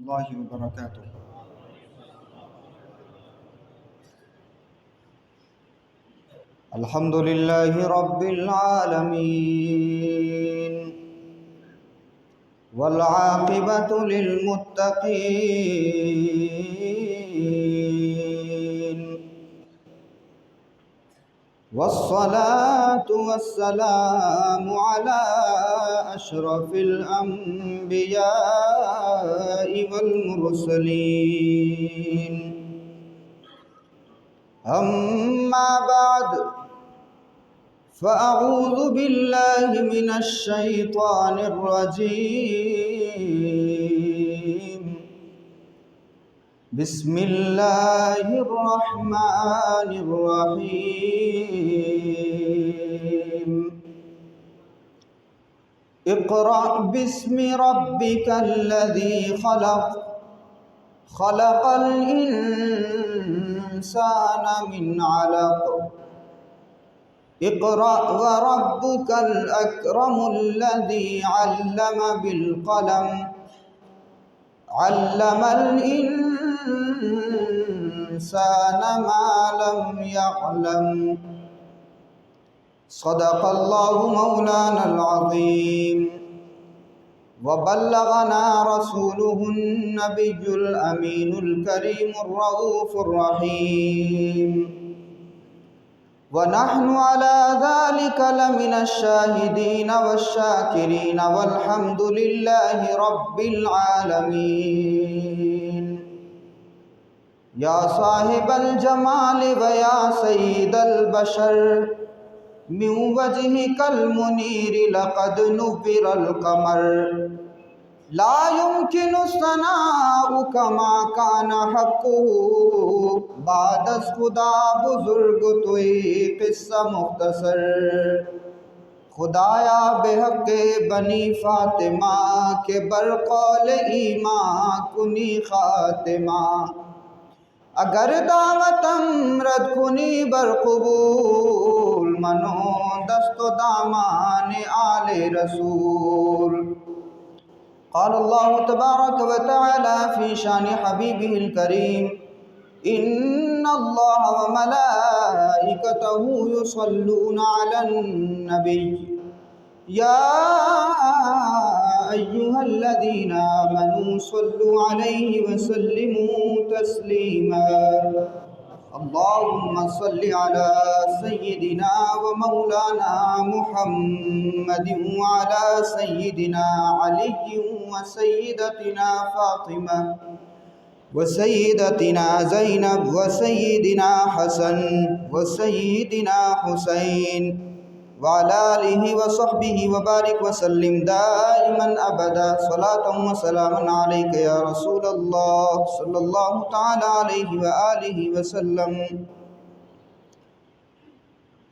اللہ وبرکاتہ۔ الحمد للہ رب العالمین والعاقبۃ للمتقین والصلاة والسلام على أشرف الأنبياء والمرسلين أما بعد فأعوذ بالله من الشيطان الرجيم بسم الله الرحمن الرحيم اقرأ باسم ربك الذي خلق خلق الإنسان من علق اقرأ وربك الأكرم الذي علم بالقلم علم الإنسان ما لم يعلم صدق الله مولانا العظيم وبلغنا رسوله النبي الأمين الكريم الرؤوف الرحيم ونحن على ذلك لمن الشاهدين والشاكرين والحمد لله رب العالمين يا صاحب الجمال ويا سيد البشر من وجهك المنير لقد نبر القمر لا يمكن الثناء كما كان حقه بعد از خدا بزرگ توئی قصہ مختصر خدایا بحق بنی فاطمہ کے برقول ایمان کنی خاتمہ اگر دعوتم رد کنی برقبول منو دست و دامان آل رسول قال الله تبارك وتعالى في شان حبيبه الكريم إن الله وملائكته يصلون على النبي يا أيها الذين آمنوا صلوا عليه وسلموا تسليما اللهم صل على سيدنا ومولانا محمد وعلى سيدنا علي وسيدتنا فاطمة وسيدتنا زينب وسيدنا حسن وسيدنا حسين وعلى آله وصحبه وبارك وسلم دائما أبدا صلاة وسلاما عليك يا رسول الله صلى الله تعالى عليه وآله وسلم۔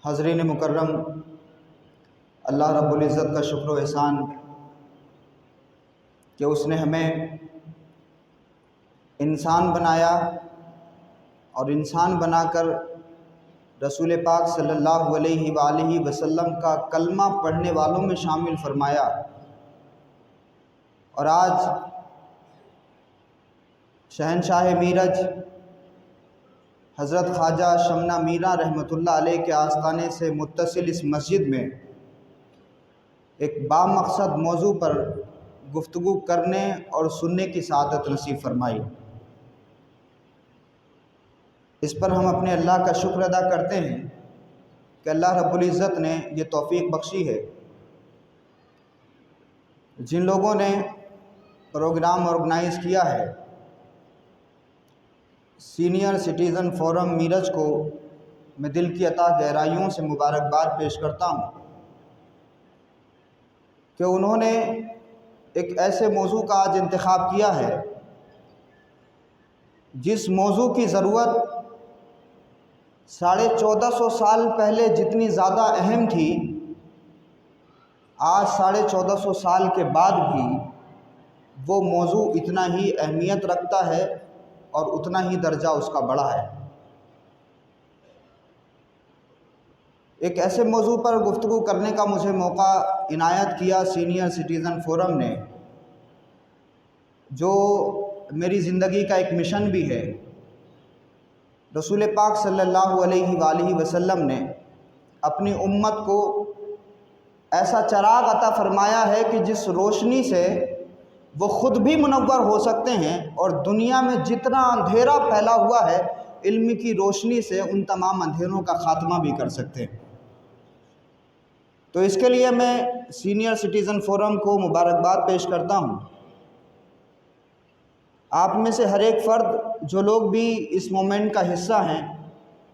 حضرین مکرم، اللہ رب العزت کا شکر و احسان کہ اس نے ہمیں انسان بنایا اور انسان بنا کر رسول پاک صلی اللہ علیہ وآلہ وسلم کا کلمہ پڑھنے والوں میں شامل فرمایا، اور آج شہنشاہ میرج حضرت خواجہ شمنہ میرا رحمۃ اللہ علیہ کے آستانے سے متصل اس مسجد میں ایک بامقصد موضوع پر گفتگو کرنے اور سننے کی سعادت نصیب فرمائی۔ اس پر ہم اپنے اللہ کا شکر ادا کرتے ہیں کہ اللہ رب العزت نے یہ توفیق بخشی ہے۔ جن لوگوں نے پروگرام آرگنائز کیا ہے، سینئر سٹیزن فورم میرج کو میں دل کی عطا گہرائیوں سے مبارکباد پیش کرتا ہوں کہ انہوں نے ایک ایسے موضوع کا آج انتخاب کیا ہے جس موضوع کی ضرورت 1450 سال پہلے جتنی زیادہ اہم تھی، آج 1450 سال کے بعد بھی وہ موضوع اتنا ہی اہمیت رکھتا ہے اور اتنا ہی درجہ اس کا بڑا ہے۔ ایک ایسے موضوع پر گفتگو کرنے کا مجھے موقع عنایت کیا سینئر سٹیزن فورم نے، جو میری زندگی کا ایک مشن بھی ہے۔ رسول پاک صلی اللہ علیہ وآلہ وسلم نے اپنی امت کو ایسا چراغ عطا فرمایا ہے کہ جس روشنی سے وہ خود بھی منور ہو سکتے ہیں، اور دنیا میں جتنا اندھیرا پھیلا ہوا ہے علم کی روشنی سے ان تمام اندھیروں کا خاتمہ بھی کر سکتے ہیں۔ تو اس کے لیے میں سینئر سٹیزن فورم کو مبارکباد پیش کرتا ہوں۔ آپ میں سے ہر ایک فرد جو لوگ بھی اس مومنٹ کا حصہ ہیں،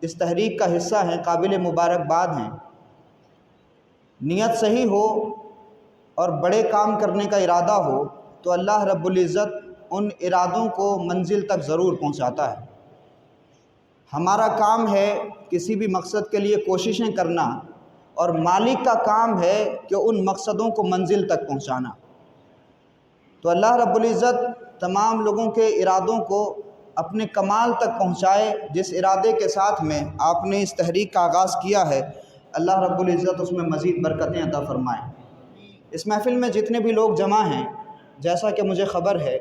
اس تحریک کا حصہ ہیں، قابل مبارکباد ہیں۔ نیت صحیح ہو اور بڑے کام کرنے کا ارادہ ہو تو اللہ رب العزت ان ارادوں کو منزل تک ضرور پہنچاتا ہے۔ ہمارا کام ہے کسی بھی مقصد کے لیے کوششیں کرنا، اور مالک کا کام ہے کہ ان مقصدوں کو منزل تک پہنچانا۔ تو اللہ رب العزت تمام لوگوں کے ارادوں کو اپنے کمال تک پہنچائے۔ جس ارادے کے ساتھ میں آپ نے اس تحریک کا آغاز کیا ہے، اللہ رب العزت اس میں مزید برکتیں عطا فرمائیں۔ اس محفل میں جتنے بھی لوگ جمع ہیں، جیسا کہ مجھے خبر ہے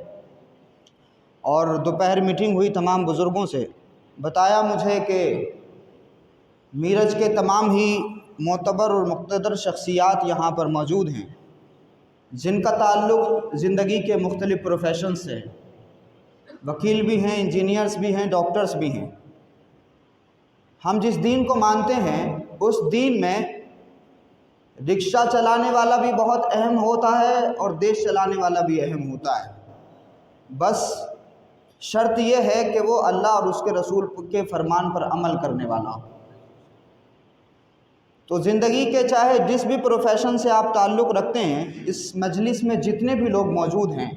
اور دوپہر میٹنگ ہوئی تمام بزرگوں سے، بتایا مجھے کہ میرج کے تمام ہی معتبر اور مقتدر شخصیات یہاں پر موجود ہیں، جن کا تعلق زندگی کے مختلف پروفیشن سے، وکیل بھی ہیں، انجینئرز بھی ہیں، ڈاکٹرز بھی ہیں۔ ہم جس دین کو مانتے ہیں اس دین میں رکشہ چلانے والا بھی بہت اہم ہوتا ہے اور دیش چلانے والا بھی اہم ہوتا ہے۔ بس شرط یہ ہے کہ وہ اللہ اور اس کے رسول کے فرمان پر عمل کرنے والا ہو۔ تو زندگی کے چاہے جس بھی پروفیشن سے آپ تعلق رکھتے ہیں، اس مجلس میں جتنے بھی لوگ موجود ہیں،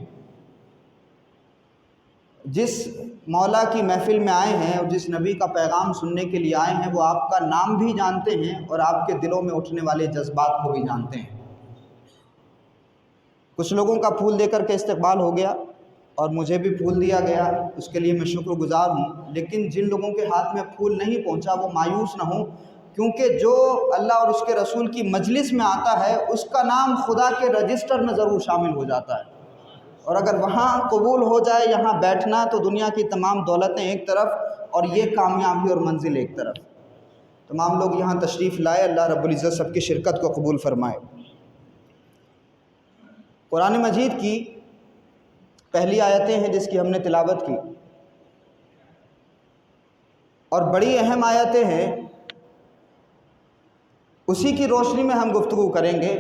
جس مولا کی محفل میں آئے ہیں اور جس نبی کا پیغام سننے کے لیے آئے ہیں، وہ آپ کا نام بھی جانتے ہیں اور آپ کے دلوں میں اٹھنے والے جذبات کو بھی جانتے ہیں۔ کچھ لوگوں کا پھول دے کر کے استقبال ہو گیا اور مجھے بھی پھول دیا گیا، اس کے لیے میں شکر گزار ہوں۔ لیکن جن لوگوں کے ہاتھ میں پھول نہیں پہنچا وہ مایوس نہ ہوں، کیونکہ جو اللہ اور اس کے رسول کی مجلس میں آتا ہے اس کا نام خدا کے رجسٹر میں ضرور شامل ہو جاتا ہے، اور اگر وہاں قبول ہو جائے یہاں بیٹھنا تو دنیا کی تمام دولتیں ایک طرف اور یہ کامیابی اور منزل ایک طرف۔ تمام لوگ یہاں تشریف لائے، اللہ رب العزت سب کی شرکت کو قبول فرمائے۔ قرآن مجید کی پہلی آیتیں ہیں جس کی ہم نے تلاوت کی، اور بڑی اہم آیتیں ہیں، اسی کی روشنی میں ہم گفتگو کریں گے۔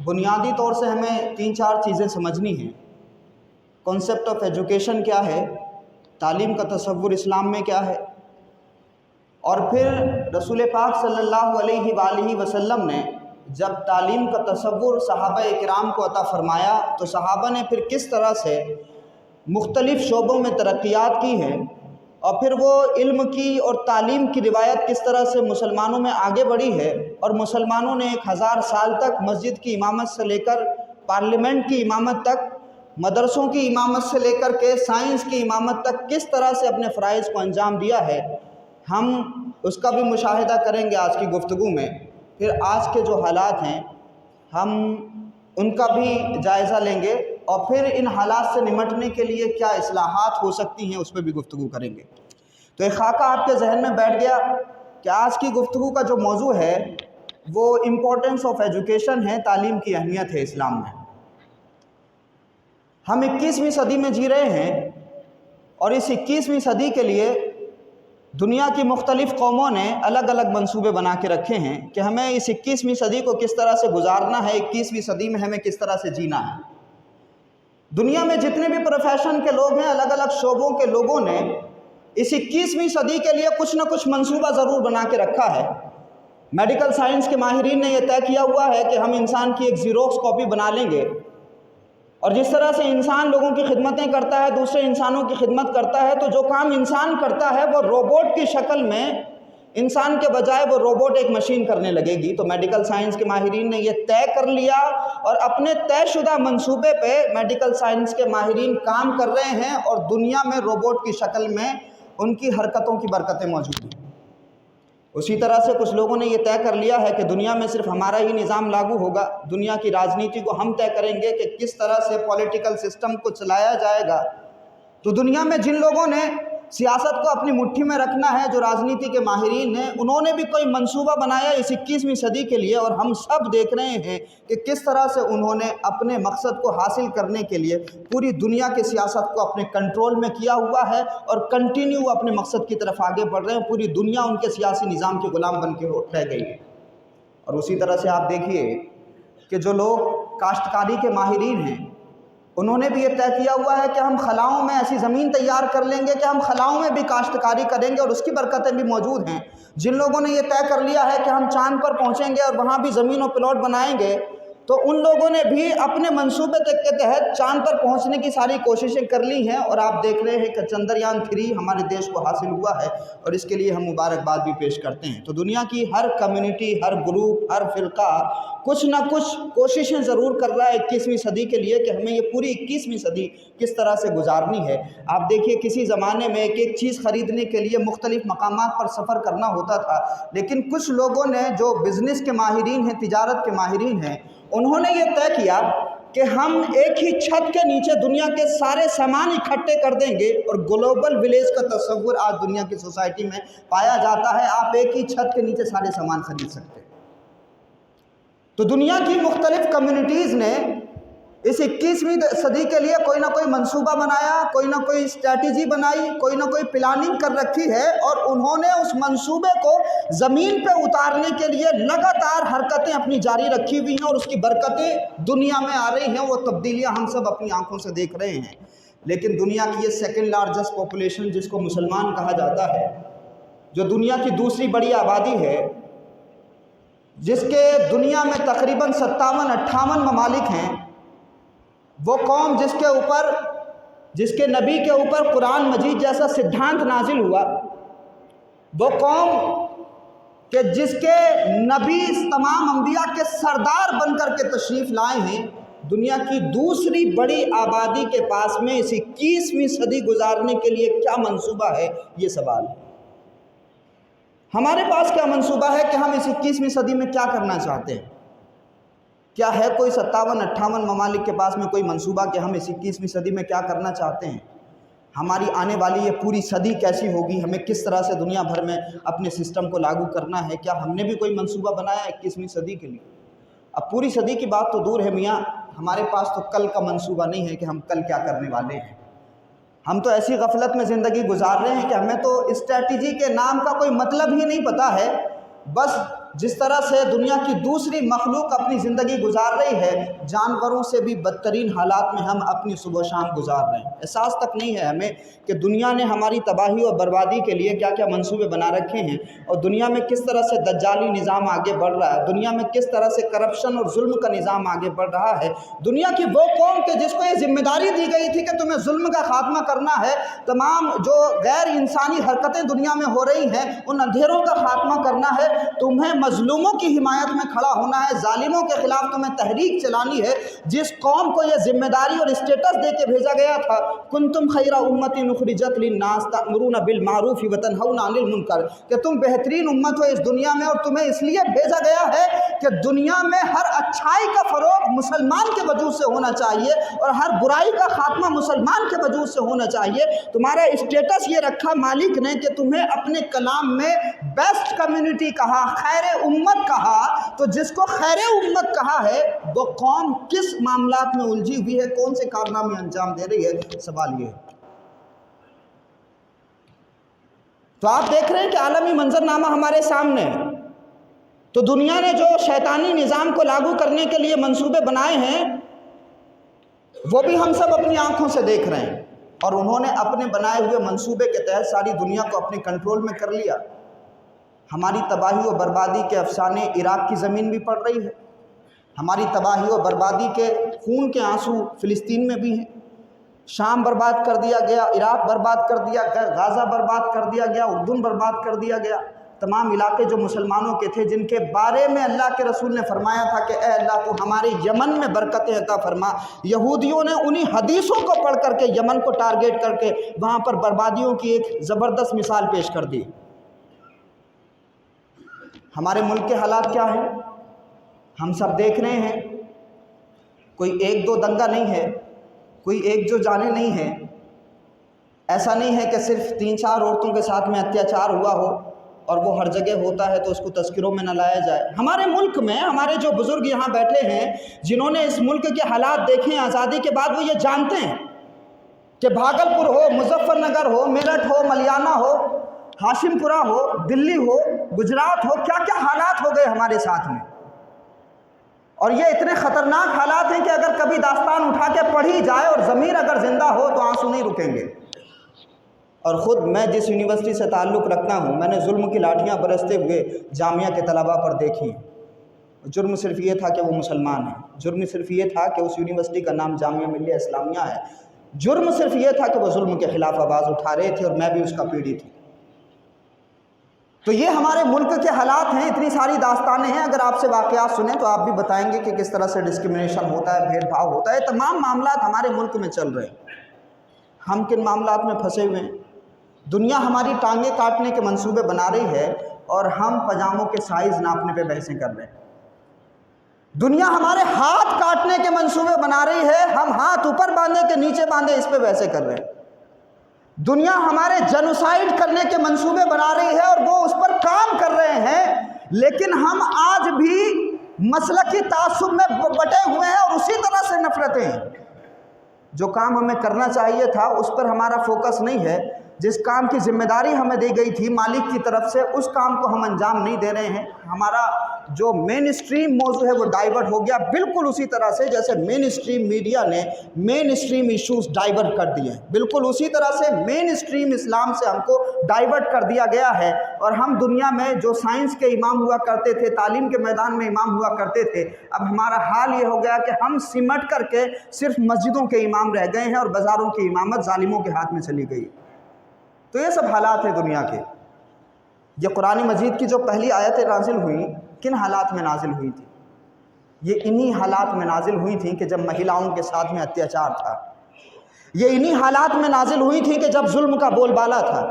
بنیادی طور سے ہمیں 3-4 چیزیں سمجھنی ہیں۔ کانسیپٹ آف ایجوکیشن کیا ہے، تعلیم کا تصور اسلام میں کیا ہے، اور پھر رسول پاک صلی اللہ علیہ وآلہ وسلم نے جب تعلیم کا تصور صحابہ اکرام کو عطا فرمایا تو صحابہ نے پھر کس طرح سے مختلف شعبوں میں ترقیات کی ہیں، اور پھر وہ علم کی اور تعلیم کی روایت کس طرح سے مسلمانوں میں آگے بڑھی ہے، اور مسلمانوں نے 1000 سال تک مسجد کی امامت سے لے کر پارلیمنٹ کی امامت تک، مدرسوں کی امامت سے لے کر کے سائنس کی امامت تک کس طرح سے اپنے فرائض کو انجام دیا ہے، ہم اس کا بھی مشاہدہ کریں گے آج کی گفتگو میں۔ پھر آج کے جو حالات ہیں ہم ان کا بھی جائزہ لیں گے، اور پھر ان حالات سے نمٹنے کے لیے کیا اصلاحات ہو سکتی ہیں اس پہ بھی گفتگو کریں گے۔ تو ایک خاکہ آپ کے ذہن میں بیٹھ گیا کہ آج کی گفتگو کا جو موضوع ہے وہ امپورٹنس آف ایجوکیشن ہے، تعلیم کی اہمیت ہے اسلام میں۔ ہم 21ویں صدی میں جی رہے ہیں، اور اس 21ویں صدی کے لیے دنیا کی مختلف قوموں نے الگ الگ منصوبے بنا کے رکھے ہیں کہ ہمیں اس 21ویں صدی کو کس طرح سے گزارنا ہے، 21ویں صدی میں ہمیں کس طرح سے جینا ہے۔ دنیا میں جتنے بھی پروفیشن کے لوگ ہیں، الگ الگ شعبوں کے لوگوں نے اس 21ویں صدی کے لیے کچھ نہ کچھ منصوبہ ضرور بنا کے رکھا ہے۔ میڈیکل سائنس کے ماہرین نے یہ طے کیا ہوا ہے کہ ہم انسان کی ایک زیروکس کاپی بنا لیں گے، اور جس طرح سے انسان لوگوں کی خدمتیں کرتا ہے، دوسرے انسانوں کی خدمت کرتا ہے، تو جو کام انسان کرتا ہے وہ روبوٹ کی شکل میں انسان کے بجائے وہ روبوٹ ایک مشین کرنے لگے گی۔ تو میڈیکل سائنس کے ماہرین نے یہ طے کر لیا، اور اپنے طے شدہ منصوبے پہ میڈیکل سائنس کے ماہرین کام کر رہے ہیں، اور دنیا میں روبوٹ کی شکل میں ان کی حرکتوں کی برکتیں موجود ہیں۔ اسی طرح سے کچھ لوگوں نے یہ طے کر لیا ہے کہ دنیا میں صرف ہمارا ہی نظام لاگو ہوگا، دنیا کی راجنیتی کو ہم طے کریں گے کہ کس طرح سے پولیٹیکل سسٹم کو چلایا جائے گا، تو دنیا میں جن لوگوں نے سیاست کو اپنی مٹھی میں رکھنا ہے، جو راجنیتی کے ماہرین ہیں، انہوں نے بھی کوئی منصوبہ بنایا اس 21ویں صدی کے لیے، اور ہم سب دیکھ رہے ہیں کہ کس طرح سے انہوں نے اپنے مقصد کو حاصل کرنے کے لیے پوری دنیا کی سیاست کو اپنے کنٹرول میں کیا ہوا ہے، اور کنٹینیو اپنے مقصد کی طرف آگے بڑھ رہے ہیں۔ پوری دنیا ان کے سیاسی نظام کے غلام بن کے رہ گئی ہے۔ اور اسی طرح سے آپ دیکھیے کہ جو لوگ کاشتکاری کے ماہرین ہیں، انہوں نے بھی یہ طے کیا ہوا ہے کہ ہم خلاؤں میں ایسی زمین تیار کر لیں گے کہ ہم خلاؤں میں بھی کاشتکاری کریں گے، اور اس کی برکتیں بھی موجود ہیں۔ جن لوگوں نے یہ طے کر لیا ہے کہ ہم چاند پر پہنچیں گے اور وہاں بھی زمین و پلاٹ بنائیں گے، تو ان لوگوں نے بھی اپنے منصوبے کے تحت چاند پر پہنچنے کی ساری کوششیں کر لی ہیں، اور آپ دیکھ رہے ہیں کہ چندریان 3 ہمارے دیش کو حاصل ہوا ہے، اور اس کے لیے ہم مبارکباد بھی پیش کرتے ہیں۔ تو دنیا کی ہر کمیونٹی، ہر گروپ، ہر فرقہ کچھ نہ کچھ کوششیں ضرور کر رہا ہے 21ویں صدی کے لیے کہ ہمیں یہ پوری 21ویں صدی کس طرح سے گزارنی ہے۔ آپ دیکھیے کسی زمانے میں ایک ایک چیز خریدنے کے لیے مختلف مقامات پر سفر کرنا ہوتا تھا، لیکن کچھ لوگوں نے جو بزنس کے ماہرین ہیں، تجارت کے ماہرین ہیں، انہوں نے یہ طے کیا کہ ہم ایک ہی چھت کے نیچے دنیا کے سارے سامان اکٹھے کر دیں گے، اور گلوبل ولیج کا تصور آج دنیا کی سوسائٹی میں پایا جاتا ہے۔ آپ ایک ہی چھت کے نیچے سارے سامان خرید سکتے ہیں۔ تو دنیا کی مختلف کمیونٹیز نے اس 21ویں صدی کے لیے کوئی نہ کوئی منصوبہ بنایا، کوئی نہ کوئی اسٹریٹجی بنائی، کوئی نہ کوئی پلاننگ کر رکھی ہے، اور انہوں نے اس منصوبے کو زمین پہ اتارنے کے لیے لگاتار حرکتیں اپنی جاری رکھی ہوئی ہیں، اور اس کی برکتیں دنیا میں آ رہی ہیں۔ وہ تبدیلیاں ہم سب اپنی آنکھوں سے دیکھ رہے ہیں۔ لیکن دنیا کی یہ سیکنڈ لارجسٹ پاپولیشن، جس کو مسلمان کہا جاتا ہے، جو دنیا کی دوسری بڑی آبادی ہے، جس کے دنیا میں تقریباً 57-58 ممالک ہیں، وہ قوم جس کے نبی کے اوپر قرآن مجید جیسا سدھانت نازل ہوا، وہ قوم کہ جس کے نبی تمام انبیاء کے سردار بن کر کے تشریف لائے ہیں، دنیا کی دوسری بڑی آبادی کے پاس میں اس 21ویں صدی گزارنے کے لیے کیا منصوبہ ہے، یہ سوال ہے۔ ہمارے پاس کیا منصوبہ ہے کہ ہم اس 21ویں صدی میں کیا کرنا چاہتے ہیں؟ کیا ہے کوئی 57-58 ممالک کے پاس میں کوئی منصوبہ کہ ہم اس 21ویں صدی میں کیا کرنا چاہتے ہیں؟ ہماری آنے والی یہ پوری صدی کیسی ہوگی؟ ہمیں کس طرح سے دنیا بھر میں اپنے سسٹم کو لاگو کرنا ہے؟ کیا ہم نے بھی کوئی منصوبہ بنایا 21ویں صدی کے لیے؟ اب پوری صدی کی بات تو دور ہے میاں، ہمارے پاس تو کل کا منصوبہ نہیں ہے کہ ہم کل کیا کرنے والے ہیں۔ ہم تو ایسی غفلت میں زندگی گزار رہے ہیں کہ ہمیں تو اسٹریٹجی کے نام کا کوئی مطلب ہی نہیں پتہ ہے۔ بس جس طرح سے دنیا کی دوسری مخلوق اپنی زندگی گزار رہی ہے، جانوروں سے بھی بدترین حالات میں ہم اپنی صبح و شام گزار رہے ہیں۔ احساس تک نہیں ہے ہمیں کہ دنیا نے ہماری تباہی اور بربادی کے لیے کیا کیا منصوبے بنا رکھے ہیں، اور دنیا میں کس طرح سے دجالی نظام آگے بڑھ رہا ہے، دنیا میں کس طرح سے کرپشن اور ظلم کا نظام آگے بڑھ رہا ہے۔ دنیا کی وہ قوم کہ جس کو یہ ذمہ داری دی گئی تھی کہ تمہیں ظلم کا خاتمہ کرنا ہے، تمام جو غیر انسانی حرکتیں دنیا میں ہو رہی ہیں ان اندھیروں کا خاتمہ کرنا ہے، تمہیں مظلوموں کی حمایت میں کھڑا ہونا ہے، ظالموں کے خلاف تمہیں تحریک چلانی ہے۔ جس قوم کو یہ ذمہ داری اور اسٹیٹس دے کے بھیجا گیا تھا، کنتم خیر امت اخرجت للناس تأمرون بالمعروف وتنہون عن المنکر، کہ تم بہترین امت ہو اس دنیا میں، اور تمہیں اس لیے بھیجا گیا ہے کہ دنیا میں ہر اچھائی کا فروغ مسلمان کے وجود سے ہونا چاہیے، اور ہر برائی کا خاتمہ مسلمان کے وجود سے ہونا چاہیے۔ تمہارا اسٹیٹس یہ رکھا مالک نے کہ تمہیں اپنے کلام میں بیسٹ کمیونٹی کہا، خیر امت کہا، تو جس کو خیر امت کہا ہے وہ قوم کس معاملات میں الجھی ہوئی ہے، کون سے کارنامے انجام دے رہی ہے؟ سوال یہ ہے۔ تو آپ دیکھ رہے ہیں کہ عالمی منظرنامہ ہمارے سامنے ہے۔ تو دنیا نے جو شیطانی نظام کو لاگو کرنے کے لیے منصوبے بنائے ہیں، وہ بھی ہم سب اپنی آنکھوں سے دیکھ رہے ہیں، اور انہوں نے اپنے بنائے ہوئے منصوبے کے تحت ساری دنیا کو اپنے کنٹرول میں کر لیا۔ ہماری تباہی و بربادی کے افسانے عراق کی زمین بھی پڑ رہی ہے، ہماری تباہی و بربادی کے خون کے آنسو فلسطین میں بھی ہیں۔ شام برباد کر دیا گیا، عراق برباد کر دیا گیا، غزہ برباد کر دیا گیا، اردن برباد کر دیا گیا۔ تمام علاقے جو مسلمانوں کے تھے، جن کے بارے میں اللہ کے رسول نے فرمایا تھا کہ اے اللہ تو ہمارے یمن میں برکتیں عطا فرما، یہودیوں نے انہی حدیثوں کو پڑھ کر کے یمن کو ٹارگیٹ کر کے وہاں پر بربادیوں کی ایک زبردست مثال پیش کر دی۔ ہمارے ملک کے حالات کیا ہیں ہم سب دیکھ رہے ہیں۔ کوئی ایک دو دنگا نہیں ہے، کوئی ایک جو جانے نہیں ہے، ایسا نہیں ہے کہ صرف 3-4 عورتوں کے ساتھ میں اتیاچار ہوا ہو اور وہ ہر جگہ ہوتا ہے تو اس کو تذکروں میں نہ لایا جائے۔ ہمارے ملک میں ہمارے جو بزرگ یہاں بیٹھے ہیں، جنہوں نے اس ملک کے حالات دیکھے ہیں آزادی کے بعد، وہ یہ جانتے ہیں کہ بھاگلپور ہو، مظفر نگر ہو، میرٹھ ہو، ملیانہ ہو، ہاشم پورہ ہو، دلی ہو، گجرات ہو، کیا کیا حالات ہو گئے ہمارے ساتھ میں۔ اور یہ اتنے خطرناک حالات ہیں کہ اگر کبھی داستان اٹھا کے پڑھی جائے اور ضمیر اگر زندہ ہو تو آنسو نہیں رکیں گے۔ اور خود میں جس یونیورسٹی سے تعلق رکھتا ہوں، میں نے ظلم کی لاٹھیاں برستے ہوئے جامعہ کے طلباء پر دیکھی ہیں۔ جرم صرف یہ تھا کہ وہ مسلمان ہیں، جرم صرف یہ تھا کہ اس یونیورسٹی کا نام جامعہ ملیہ اسلامیہ ہے، جرم صرف یہ تھا کہ وہ ظلم کے خلاف آواز اٹھا رہے تھے اور میں بھی اس کا پیڑی تھی۔ تو یہ ہمارے ملک کے حالات ہیں، اتنی ساری داستانیں ہیں۔ اگر آپ سے واقعات سنیں تو آپ بھی بتائیں گے کہ کس طرح سے ڈسکرمنیشن ہوتا ہے، بھید بھاؤ ہوتا ہے۔ تمام معاملات ہمارے ملک میں چل رہے ہیں، ہم کن معاملات میں پھنسے ہوئے ہیں؟ دنیا ہماری ٹانگیں کاٹنے کے منصوبے بنا رہی ہے اور ہم پجاموں کے سائز ناپنے پہ بحثیں کر رہے ہیں۔ دنیا ہمارے ہاتھ کاٹنے کے منصوبے بنا رہی ہے، ہم ہاتھ اوپر باندھے کہ نیچے باندھے اس پہ بحثیں کر رہے ہیں۔ دنیا ہمارے جنوسائیڈ کرنے کے منصوبے بنا رہی ہے اور وہ اس پر کام کر رہے ہیں، لیکن ہم آج بھی مسلکی تعصب میں بٹے ہوئے ہیں اور اسی طرح سے نفرتیں ہیں۔ جو کام ہمیں کرنا چاہیے تھا اس پر ہمارا فوکس نہیں ہے، جس کام کی ذمہ داری ہمیں دی گئی تھی مالک کی طرف سے اس کام کو ہم انجام نہیں دے رہے ہیں۔ ہمارا جو مین اسٹریم موضوع ہے وہ ڈائیورٹ ہو گیا، بالکل اسی طرح سے جیسے مین اسٹریم میڈیا نے مین اسٹریم ایشوز ڈائیورٹ کر دیے ہیں، بالکل اسی طرح سے مین اسٹریم اسلام سے ہم کو ڈائیورٹ کر دیا گیا ہے۔ اور ہم دنیا میں جو سائنس کے امام ہوا کرتے تھے، تعلیم کے میدان میں امام ہوا کرتے تھے، اب ہمارا حال یہ ہو گیا کہ ہم سمٹ کر کے صرف مسجدوں کے امام رہ گئے ہیں اور بازاروں کی امامت ظالموں کے ہاتھ میں چلی گئی۔ تو یہ سب حالات ہیں دنیا کے۔ یہ قرآن مجید کی جو پہلی آیتیں نازل ہوئیں، کن حالات میں نازل ہوئی تھی؟ یہ انہی حالات میں نازل ہوئی تھیں کہ جب مہیلاؤں کے ساتھ میں اتیاچار تھا، یہ انہی حالات میں نازل ہوئی تھیں کہ جب ظلم کا بول بالا تھا۔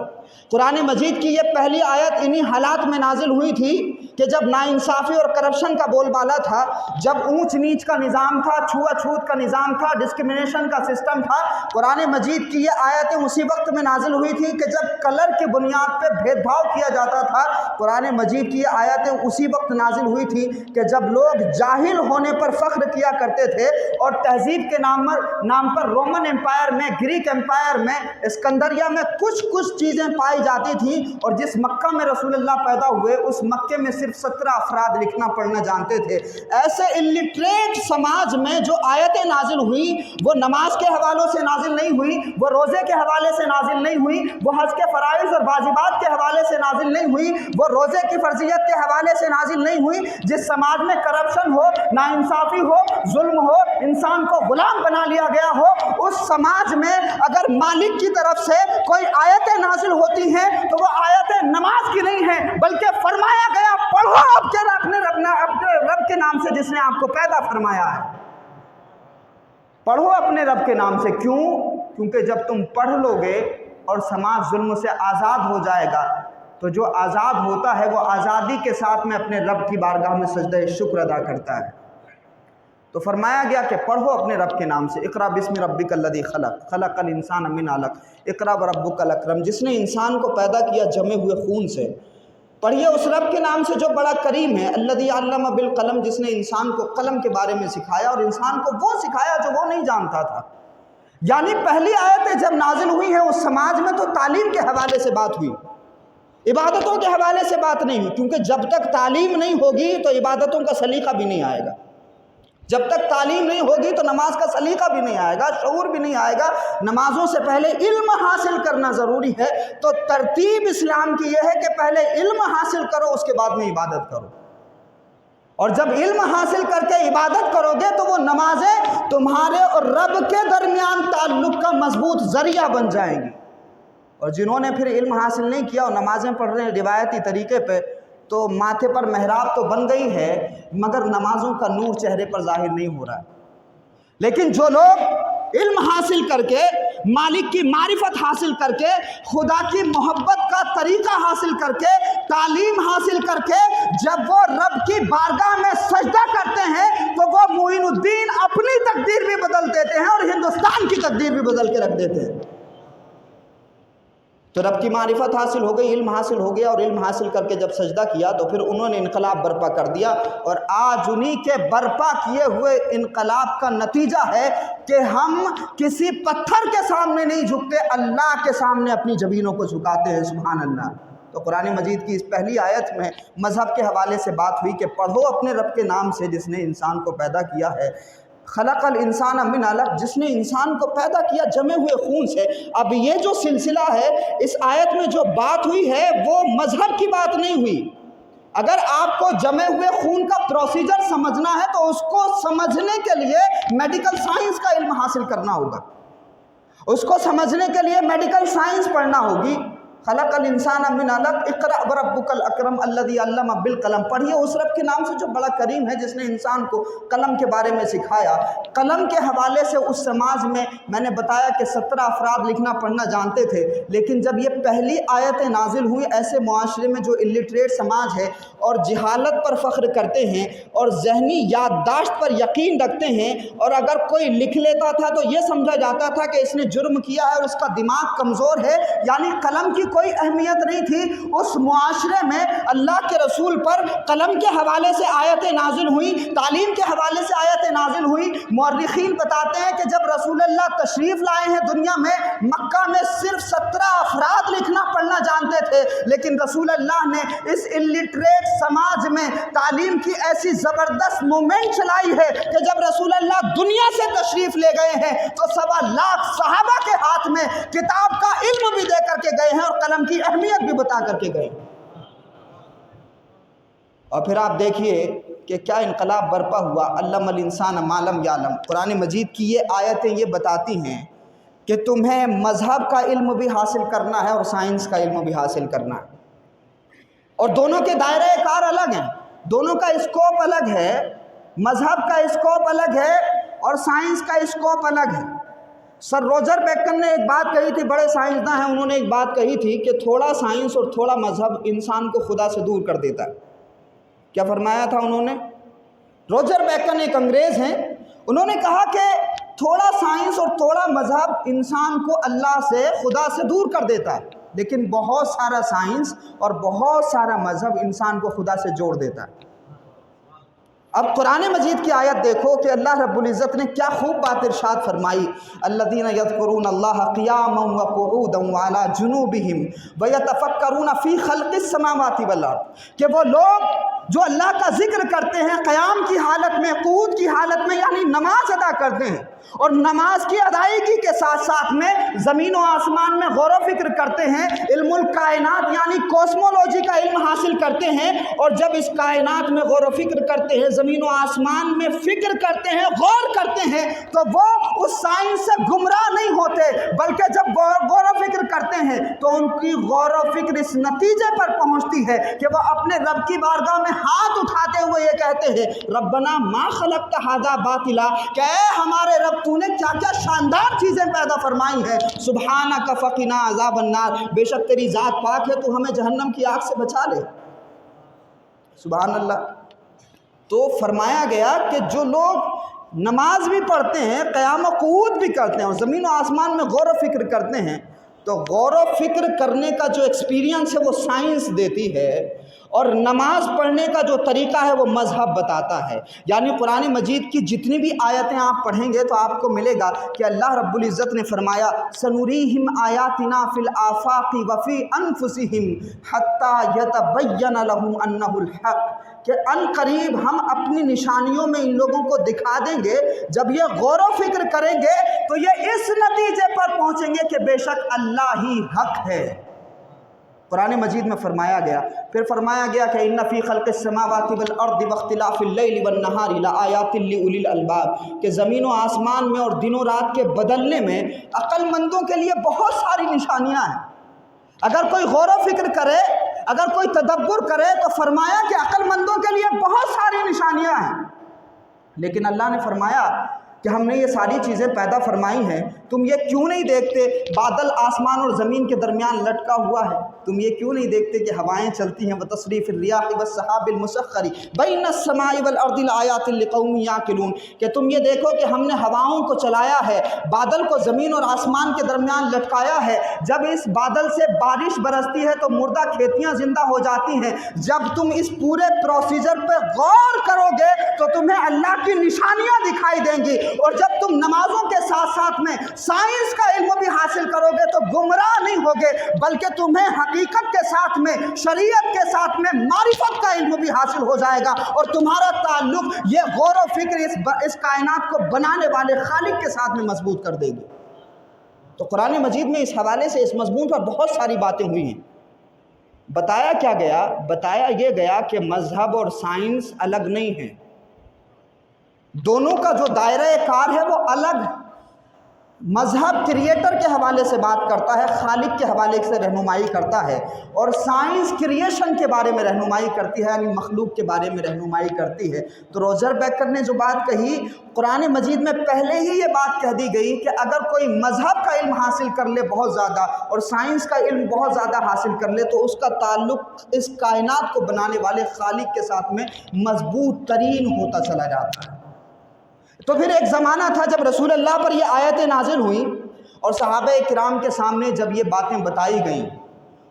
قرآن مجید کی یہ پہلی آیت انہی حالات میں نازل ہوئی تھی کہ جب ناانصافی اور کرپشن کا بول بالا تھا، جب اونچ نیچ کا نظام تھا، چھوا چھوت کا نظام تھا، ڈسکرمنیشن کا سسٹم تھا۔ قرآن مجید کی یہ آیتیں اسی وقت میں نازل ہوئی تھی کہ جب کلر کی بنیاد پہ بھید بھاؤ کیا جاتا تھا۔ قرآن مجید کی یہ آیتیں اسی وقت نازل ہوئی تھی کہ جب لوگ جاہل ہونے پر فخر کیا کرتے تھے اور تہذیب کے نام پر رومن امپائر میں، گریک امپائر میں، اسکندریہ میں کچھ چیزیں پائی جاتی تھیں، اور جس مکہ میں رسول اللہ پیدا ہوئے اس مکے میں صرف 17 افراد لکھنا پڑھنا جانتے تھے۔ ایسے الٹریٹ سماج میں جو آیتیں نازل ہوئی وہ نماز کے حوالوں سے نازل نہیں ہوئی، وہ روزے کے حوالے سے نازل نہیں ہوئی، وہ حج کے فرائض اور واجبات کے حوالے سے نازل نہیں ہوئی، وہ روزے کی فرضیت کے حوالے سے نازل نہیں ہوئی۔ جس سماج میں کرپشن ہو، ناانصافی ہو، ظلم ہو، انسان کو غلام بنا لیا گیا ہو، اس سماج میں اگر مالک کی طرف سے کوئی آیتیں نازل ہوتی ہیں تو وہ آیتیں نماز کی نہیں ہیں، بلکہ فرمایا گیا پڑھو اپنے رب کے نام سے جس نے آپ کو پیدا فرمایا ہے۔ پڑھو اپنے رب کے نام سے۔ کیوں؟ کیونکہ جب تم پڑھ لو گے اور سماج ظلم سے آزاد ہو جائے گا تو جو آزاد ہوتا ہے وہ آزادی کے ساتھ میں اپنے رب کی بارگاہ میں سجدہ شکر ادا کرتا ہے۔ تو فرمایا گیا کہ پڑھو اپنے رب کے نام سے۔ اقرا بسم ربک الذی خلق، خلق الانسان من علق، اقرا وربک الاکرم، جس نے انسان کو پیدا کیا جمے ہوئے خون سے۔ پڑھیے اس رب کے نام سے جو بڑا کریم ہے، الذی علم بالقلم، جس نے انسان کو قلم کے بارے میں سکھایا اور انسان کو وہ سکھایا جو وہ نہیں جانتا تھا۔ یعنی پہلی آیتیں جب نازل ہوئی ہیں اس سماج میں تو تعلیم کے حوالے سے بات ہوئی، عبادتوں کے حوالے سے بات نہیں ہوئی، کیونکہ جب تک تعلیم نہیں ہوگی تو عبادتوں کا سلیقہ بھی نہیں آئے گا۔ جب تک تعلیم نہیں ہوگی تو نماز کا سلیقہ بھی نہیں آئے گا، شعور بھی نہیں آئے گا۔ نمازوں سے پہلے علم حاصل کرنا ضروری ہے، تو ترتیب اسلام کی یہ ہے کہ پہلے علم حاصل کرو اس کے بعد میں عبادت کرو، اور جب علم حاصل کر کے عبادت کرو گے تو وہ نمازیں تمہارے اور رب کے درمیان تعلق کا مضبوط ذریعہ بن جائیں گی۔ اور جنہوں نے پھر علم حاصل نہیں کیا اور نمازیں پڑھ رہے ہیں روایتی طریقے پہ، تو ماتھے پر محراب تو بن گئی ہے مگر نمازوں کا نور چہرے پر ظاہر نہیں ہو رہا ہے۔ لیکن جو لوگ علم حاصل کر کے، مالک کی معرفت حاصل کر کے، خدا کی محبت کا طریقہ حاصل کر کے، تعلیم حاصل کر کے جب وہ رب کی بارگاہ میں سجدہ کرتے ہیں تو وہ معین الدین اپنی تقدیر بھی بدل دیتے ہیں اور ہندوستان کی تقدیر بھی بدل کے رکھ دیتے ہیں۔ تو رب کی معرفت حاصل ہو گئی، علم حاصل ہو گیا، اور علم حاصل کر کے جب سجدہ کیا تو پھر انہوں نے انقلاب برپا کر دیا، اور آج انہی کے برپا کیے ہوئے انقلاب کا نتیجہ ہے کہ ہم کسی پتھر کے سامنے نہیں جھکتے، اللہ کے سامنے اپنی جبینوں کو جھکاتے ہیں، سبحان اللہ۔ تو قرآن مجید کی اس پہلی آیت میں مذہب کے حوالے سے بات ہوئی کہ پڑھو اپنے رب کے نام سے جس نے انسان کو پیدا کیا ہے، خلق الانسان من علق، جس نے انسان کو پیدا کیا جمے ہوئے خون سے۔ اب یہ جو سلسلہ ہے، اس آیت میں جو بات ہوئی ہے وہ مذہب کی بات نہیں ہوئی۔ اگر آپ کو جمے ہوئے خون کا پروسیجر سمجھنا ہے تو اس کو سمجھنے کے لیے میڈیکل سائنس کا علم حاصل کرنا ہوگا، اس کو سمجھنے کے لیے میڈیکل سائنس پڑھنا ہوگی۔ خلق الانسان من علق اقرأ وربک الاکرم الذی علم بالقلم، پڑھیے اس رب کے نام سے جو بڑا کریم ہے، جس نے انسان کو قلم کے بارے میں سکھایا۔ قلم کے حوالے سے اس سماج میں نے بتایا کہ 17 افراد لکھنا پڑھنا جانتے تھے، لیکن جب یہ پہلی آیتیں نازل ہوئی ایسے معاشرے میں جو الٹریٹ سماج ہے اور جہالت پر فخر کرتے ہیں اور ذہنی یادداشت پر یقین رکھتے ہیں، اور اگر کوئی لکھ لیتا تھا تو یہ سمجھا جاتا تھا کہ اس نے جرم کیا ہے اور اس کا دماغ کمزور ہے، یعنی قلم کی کوئی اہمیت نہیں تھی۔ اس معاشرے میں اللہ کے رسول پر قلم کے حوالے سے آیتیں نازل ہوئیں، تعلیم کے حوالے سے آیتیں نازل ہوئیں۔ مورخین بتاتے ہیں کہ جب رسول اللہ تشریف لائے ہیں دنیا میں، مکہ میں صرف 17 افراد لکھنا پڑھنا جانتے تھے، لیکن رسول اللہ نے اس الٹریٹ سماج میں تعلیم کی ایسی زبردست موومنٹ چلائی ہے کہ جب رسول اللہ دنیا سے تشریف لے گئے ہیں تو 1.25 لاکھ صحابہ کے ہاتھ میں کتاب کا علم بھی دے کر کے گئے ہیں اور قلم کی اہمیت بھی بتا کر کے گئے۔ اور پھر آپ دیکھیے کہ کیا انقلاب برپا ہوا، علم الانسان ما لم یعلم۔ قرآن مجید کی یہ آیتیں یہ بتاتی ہیں کہ تمہیں مذہب کا علم بھی حاصل کرنا ہے اور سائنس کا علم بھی حاصل کرنا ہے، اور دونوں کے دائرہ کار الگ ہیں، دونوں کا اسکوپ الگ ہے۔ مذہب کا اسکوپ الگ ہے اور سائنس کا اسکوپ الگ ہے۔ سر روجر بیکن نے ایک بات کہی تھی، بڑے سائنسداں ہیں، انہوں نے ایک بات کہی تھی کہ تھوڑا سائنس اور تھوڑا مذہب انسان کو خدا سے دور کر دیتا ہے۔ کیا فرمایا تھا انہوں نے؟ روجر بیکن ایک انگریز ہیں، انہوں نے کہا کہ تھوڑا سائنس اور تھوڑا مذہب انسان کو اللہ سے خدا سے دور کر دیتا ہے، لیکن بہت سارا سائنس اور بہت سارا مذہب انسان کو خدا سے جوڑ دیتا ہے۔ اب قرآن مجید کی آیت دیکھو کہ اللہ رب العزت نے کیا خوب بات ارشاد فرمائی، الذین یذکرون اللہ قیاما وقعودا وعلی جنوبہم ویتفکرون فی خلق السماوات والارض، کہ وہ لوگ جو اللہ کا ذکر کرتے ہیں قیام کی حالت میں، قعود کی حالت میں، یعنی نماز ادا کرتے ہیں، اور نماز کی ادائیگی کے ساتھ ساتھ میں زمین و آسمان میں غور و فکر کرتے ہیں، علم الکائنات یعنی کوسمولوجی کا علم حاصل کرتے ہیں، اور جب اس کائنات میں غور و فکر کرتے ہیں، زمین و آسمان میں فکر کرتے ہیں، غور کرتے ہیں، تو وہ اس سائنس سے گمراہ نہیں ہوتے، بلکہ جب غور و فکر کرتے ہیں تو ان کی غور و فکر اس نتیجے پر پہنچتی ہے کہ وہ اپنے رب کی بارگاہ میں ہاتھ اٹھاتے ہوئے یہ کہتے ہیں، ربنا ما خلقت ھذا باطلا، کہ اے ہمارے رب تو نے کیا کیا شاندار چیزیں پیدا فرمائی ہیں، سبحانک فقنا عذاب النار، بے شک تیری ذات پاک ہے، تو ہمیں جہنم کی آگ سے بچا لے۔ سبحان اللہ۔ تو فرمایا گیا کہ جو لوگ نماز بھی پڑھتے ہیں، قیام و قعود بھی کرتے ہیں اور زمین و آسمان میں غور و فکر کرتے ہیں، تو غور و فکر کرنے کا جو ایکسپیرینس ہے وہ سائنس دیتی ہے، اور نماز پڑھنے کا جو طریقہ ہے وہ مذہب بتاتا ہے۔ یعنی قرآن مجید کی جتنی بھی آیتیں آپ پڑھیں گے تو آپ کو ملے گا کہ اللہ رب العزت نے فرمایا سنوریہم آیاتنا فی الآفاق وفی انفسہم حتی یتبین لہم انہ الحق، کہ ان قریب ہم اپنی نشانیوں میں ان لوگوں کو دکھا دیں گے، جب یہ غور و فکر کریں گے تو یہ اس نتیجے پر پہنچیں گے کہ بے شک اللہ ہی حق ہے۔ قرآن مجید میں فرمایا گیا، پھر فرمایا گیا کہ ان فی خلق السماوات والارض واختلاف اللیل والنہار لآیات لأولی الالباب، کہ زمین و آسمان میں اور دن و رات کے بدلنے میں عقل مندوں کے لیے بہت ساری نشانیاں ہیں۔ اگر کوئی غور و فکر کرے، اگر کوئی تدبر کرے تو فرمایا کہ عقل مندوں کے لیے بہت ساری نشانیاں ہیں، لیکن اللہ نے فرمایا کہ ہم نے یہ ساری چیزیں پیدا فرمائی ہیں تم یہ کیوں نہیں دیکھتے بادل آسمان اور زمین کے درمیان لٹکا ہوا ہے؟ تم یہ کیوں نہیں دیکھتے کہ ہوائیں چلتی ہیں وتصریف الریاح والسحاب المسخر بین السماء والارض لآیات لقوم یعقلون، کہ تم یہ دیکھو کہ ہم نے ہواؤں کو چلایا ہے، بادل کو زمین اور آسمان کے درمیان لٹکایا ہے، جب اس بادل سے بارش برستی ہے تو مردہ کھیتیاں زندہ ہو جاتی ہیں۔ جب تم اس پورے پروسیجر پہ غور کرو گے تو تمہیں اللہ کی نشانیاں دکھائی دیں گی، اور جب تم نمازوں کے ساتھ ساتھ میں سائنس کا علم بھی حاصل کرو گے تو گمراہ نہیں ہوگے، بلکہ تمہیں حقیقت کے ساتھ میں، شریعت کے ساتھ میں معرفت کا علم بھی حاصل ہو جائے گا، اور تمہارا تعلق یہ غور و فکر اس کائنات کو بنانے والے خالق کے ساتھ میں مضبوط کر دے گی۔ تو قرآن مجید میں اس حوالے سے اس مضمون پر بہت ساری باتیں ہوئی ہیں۔ بتایا کیا گیا؟ بتایا یہ گیا کہ مذہب اور سائنس الگ نہیں ہیں، دونوں کا جو دائرہ کار ہے وہ الگ۔ مذہب کریٹر کے حوالے سے بات کرتا ہے، خالق کے حوالے سے رہنمائی کرتا ہے، اور سائنس کریشن کے بارے میں رہنمائی کرتی ہے، یعنی مخلوق کے بارے میں رہنمائی کرتی ہے۔ تو روجر بیکر نے جو بات کہی، قرآن مجید میں پہلے ہی یہ بات کہہ دی گئی کہ اگر کوئی مذہب کا علم حاصل کر لے بہت زیادہ اور سائنس کا علم بہت زیادہ حاصل کر لے تو اس کا تعلق اس کائنات کو بنانے والے خالق کے ساتھ میں مضبوط ترین ہوتا چلا جاتا ہے۔ تو پھر ایک زمانہ تھا جب رسول اللہ پر یہ آیتیں نازل ہوئیں اور صحابہ کرام کے سامنے جب یہ باتیں بتائی گئیں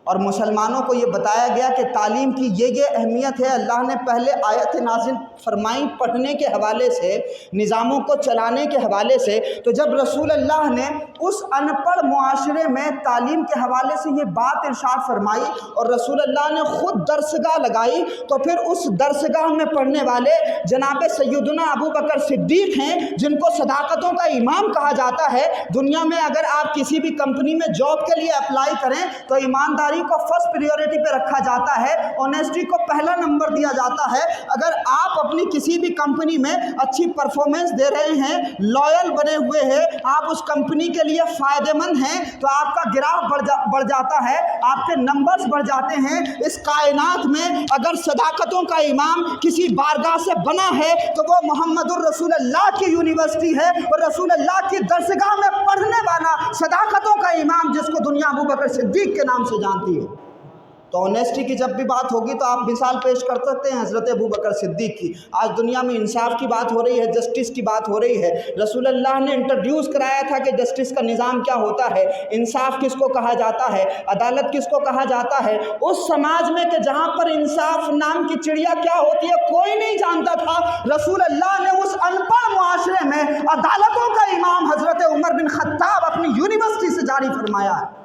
اور مسلمانوں کو یہ بتایا گیا کہ تعلیم کی یہ اہمیت ہے، اللہ نے پہلے آیت نازل فرمائیں پڑھنے کے حوالے سے، نظاموں کو چلانے کے حوالے سے، تو جب رسول اللہ نے اس ان پڑھ معاشرے میں تعلیم کے حوالے سے یہ بات ارشاد فرمائی اور رسول اللہ نے خود درسگاہ لگائی، تو پھر اس درسگاہ میں پڑھنے والے جناب سیدنا ابو بکر صدیق ہیں، جن کو صداقتوں کا امام کہا جاتا ہے۔ دنیا میں اگر آپ کسی بھی کمپنی میں جاب کے لیے اپلائی کریں تو ایمانداری کو فرسٹ پریورٹی پہ رکھا جاتا ہے، آنیسٹی کو پہلا نمبر دیا جاتا ہے۔ اگر آپ اپنی کسی بھی کمپنی میں اچھی پرفارمنس دے رہے ہیں، لائل بنے ہوئے ہیں، آپ اس کمپنی کے لیے فائدہ مند ہیں، تو آپ کا گراف بڑھ جاتا ہے، آپ کے نمبرز بڑھ جاتے ہیں۔ اس کائنات میں اگر صداقتوں کا امام کسی بارگاہ سے بنا ہے تو وہ محمد الرسول اللہ کی یونیورسٹی ہے، اور رسول اللہ کی درسگاہ میں پڑھنے والا صداقتوں کا امام جس کو دنیا ابو بکر صدیق کے نام سے جانتی ہے۔ تو آنیسٹی کی جب بھی بات ہوگی تو آپ مثال پیش کر سکتے ہیں حضرت ابو بکر صدیق کی۔ آج دنیا میں انصاف کی بات ہو رہی ہے، جسٹس کی بات ہو رہی ہے، رسول اللہ نے انٹروڈیوس کرایا تھا کہ جسٹس کا نظام کیا ہوتا ہے، انصاف کس کو کہا جاتا ہے، عدالت کس کو کہا جاتا ہے۔ اس سماج میں کہ جہاں پر انصاف نام کی چڑیا کیا ہوتی ہے کوئی نہیں جانتا تھا، رسول اللہ نے اس ان پڑھ معاشرے میں عدالتوں کا امام حضرت عمر بن خطاب اپنی یونیورسٹی سے جاری فرمایا ہے۔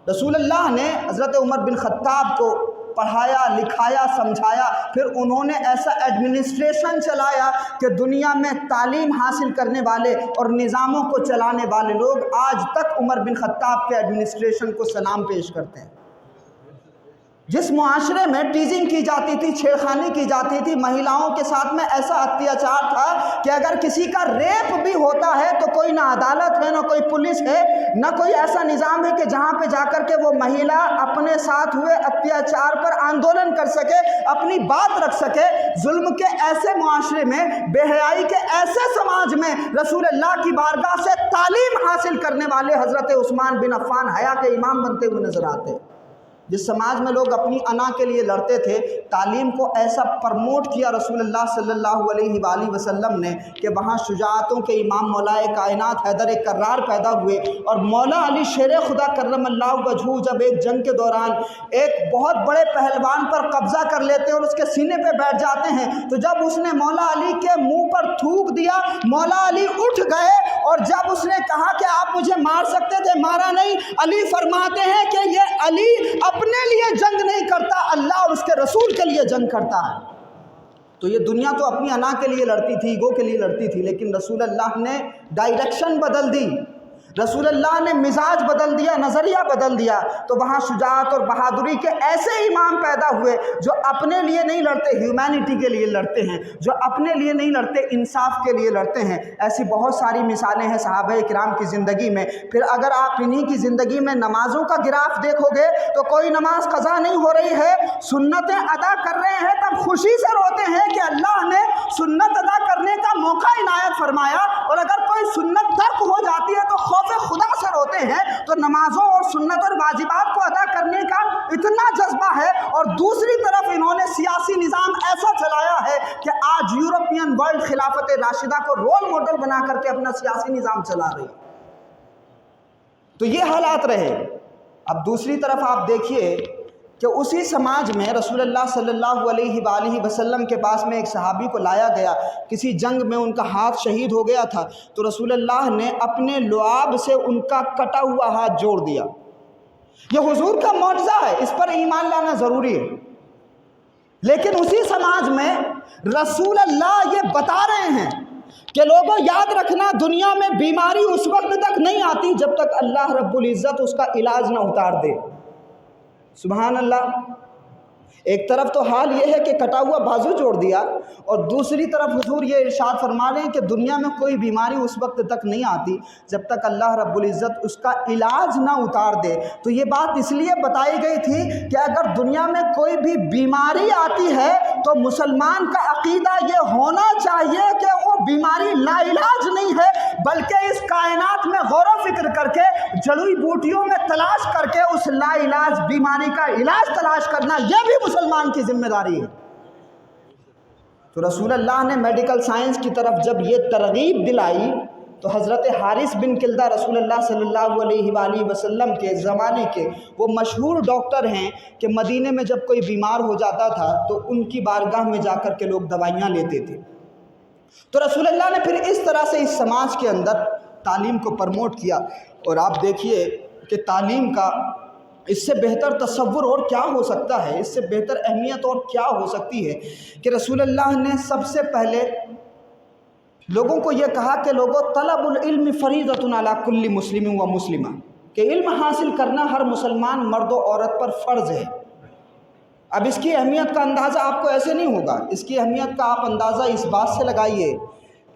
رسول اللہ نے حضرت عمر بن خطاب کو پڑھایا، لکھایا، سمجھایا، پھر انہوں نے ایسا ایڈمنسٹریشن چلایا کہ دنیا میں تعلیم حاصل کرنے والے اور نظاموں کو چلانے والے لوگ آج تک عمر بن خطاب کے ایڈمنسٹریشن کو سلام پیش کرتے ہیں۔ جس معاشرے میں ٹیزنگ کی جاتی تھی، چھیڑخانی کی جاتی تھی، مہیلاؤں کے ساتھ میں ایسا اتیاچار تھا کہ اگر کسی کا ریپ بھی ہوتا ہے تو کوئی نہ عدالت ہے، نہ کوئی پولیس ہے، نہ کوئی ایسا نظام ہے کہ جہاں پہ جا کر کے وہ مہیلا اپنے ساتھ ہوئے اتیاچار پر آندولن کر سکے، اپنی بات رکھ سکے۔ ظلم کے ایسے معاشرے میں، بے حیائی کے ایسے سماج میں رسول اللہ کی بارگاہ سے تعلیم حاصل کرنے والے حضرت عثمان بن عفان حیا کے امام بنتے ہوئے نظر آتے۔ جس سماج میں لوگ اپنی انا کے لیے لڑتے تھے، تعلیم کو ایسا پرموٹ کیا رسول اللہ صلی اللہ علیہ وآلہ وسلم نے کہ وہاں شجاعتوں کے امام مولا کائنات حیدر کرار پیدا ہوئے، اور مولا علی شیر خدا کرم اللہ وجہہ جب ایک جنگ کے دوران ایک بہت بڑے پہلوان پر قبضہ کر لیتے ہیں اور اس کے سینے پہ بیٹھ جاتے ہیں، تو جب اس نے مولا علی کے منہ پر تھوک دیا، مولا علی اٹھ گئے، اور جب اس نے کہا کہ آپ مجھے مار سکتے تھے، مارا نہیں۔ علی فرماتے ہیں کہ یہ علی اپنے لیے جنگ نہیں کرتا، اللہ اور اس کے رسول کے لیے جنگ کرتا ہے۔ تو یہ دنیا تو اپنی انا کے لیے لڑتی تھی، ایگو کے لیے لڑتی تھی، لیکن رسول اللہ نے ڈائریکشن بدل دی، رسول اللہ نے مزاج بدل دیا، نظریہ بدل دیا، تو وہاں شجاعت اور بہادری کے ایسے امام پیدا ہوئے جو اپنے لیے نہیں لڑتے، ہیومینٹی کے لیے لڑتے ہیں، جو اپنے لیے نہیں لڑتے، انصاف کے لیے لڑتے ہیں۔ ایسی بہت ساری مثالیں ہیں صحابہ کرام کی زندگی میں۔ پھر اگر آپ انہی کی زندگی میں نمازوں کا گراف دیکھو گے تو کوئی نماز قضا نہیں ہو رہی ہے، سنتیں ادا کر رہے ہیں، تب خوشی سے روتے ہیں کہ اللہ نے سنت ادا کرنے کا موقع عنایت فرمایا، اور اگر کوئی سنت ترک ہو جاتی ہے تو خوف خدا سے روتے ہیں تو نمازوں اور سنت اور واجبات کو ادا کرنے کا اتنا جذبہ ہے، اور دوسری طرف انہوں نے سیاسی نظام ایسا چلایا ہے کہ آج یورپین ورلڈ خلافت راشدہ کو رول ماڈل بنا کر کے اپنا سیاسی نظام چلا رہی ہے۔ تو یہ حالات رہے۔ اب دوسری طرف آپ دیکھیے کہ اسی سماج میں رسول اللہ صلی اللہ علیہ وآلہ وسلم کے پاس میں ایک صحابی کو لایا گیا، کسی جنگ میں ان کا ہاتھ شہید ہو گیا تھا، تو رسول اللہ نے اپنے لعاب سے ان کا کٹا ہوا ہاتھ جوڑ دیا۔ یہ حضور کا معجزہ ہے، اس پر ایمان لانا ضروری ہے۔ لیکن اسی سماج میں رسول اللہ یہ بتا رہے ہیں کہ لوگوں یاد رکھنا، دنیا میں بیماری اس وقت تک نہیں آتی جب تک اللہ رب العزت اس کا علاج نہ اتار دے۔ سبحان اللہ۔ ایک طرف تو حال یہ ہے کہ کٹا ہوا بازو جوڑ دیا، اور دوسری طرف حضور یہ ارشاد فرما رہے ہیں کہ دنیا میں کوئی بیماری اس وقت تک نہیں آتی جب تک اللہ رب العزت اس کا علاج نہ اتار دے۔ تو یہ بات اس لیے بتائی گئی تھی کہ اگر دنیا میں کوئی بھی بیماری آتی ہے تو مسلمان کا عقیدہ یہ ہونا چاہیے کہ وہ بیماری لا علاج نہیں ہے، بلکہ اس کائنات میں غور و فکر کر کے جڑی بوٹیوں میں تلاش کر کے اس لا علاج بیماری کا علاج تلاش کرنا، یہ بھی مسلمان کی ذمہ داری ہے۔ تو رسول اللہ نے میڈیکل سائنس کی طرف جب یہ ترغیب دلائی تو حضرت حارث بن کلدہ رسول اللہ صلی اللہ علیہ وآلہ وسلم کے زمانے کے وہ مشہور ڈاکٹر ہیں کہ مدینے میں جب کوئی بیمار ہو جاتا تھا تو ان کی بارگاہ میں جا کر کے لوگ دوائیاں لیتے تھے۔ تو رسول اللہ نے پھر اس طرح سے اس سماج کے اندر تعلیم کو پرموٹ کیا، اور آپ دیکھیے کہ تعلیم کا اس سے بہتر تصور اور کیا ہو سکتا ہے، اس سے بہتر اہمیت اور کیا ہو سکتی ہے کہ رسول اللہ نے سب سے پہلے لوگوں کو یہ کہا کہ لوگوں طلب العلم فریضۃ علی کل مسلم و مسلمہ، کہ علم حاصل کرنا ہر مسلمان مرد و عورت پر فرض ہے۔ اب اس کی اہمیت کا اندازہ آپ کو ایسے نہیں ہوگا، اس کی اہمیت کا آپ اندازہ اس بات سے لگائیے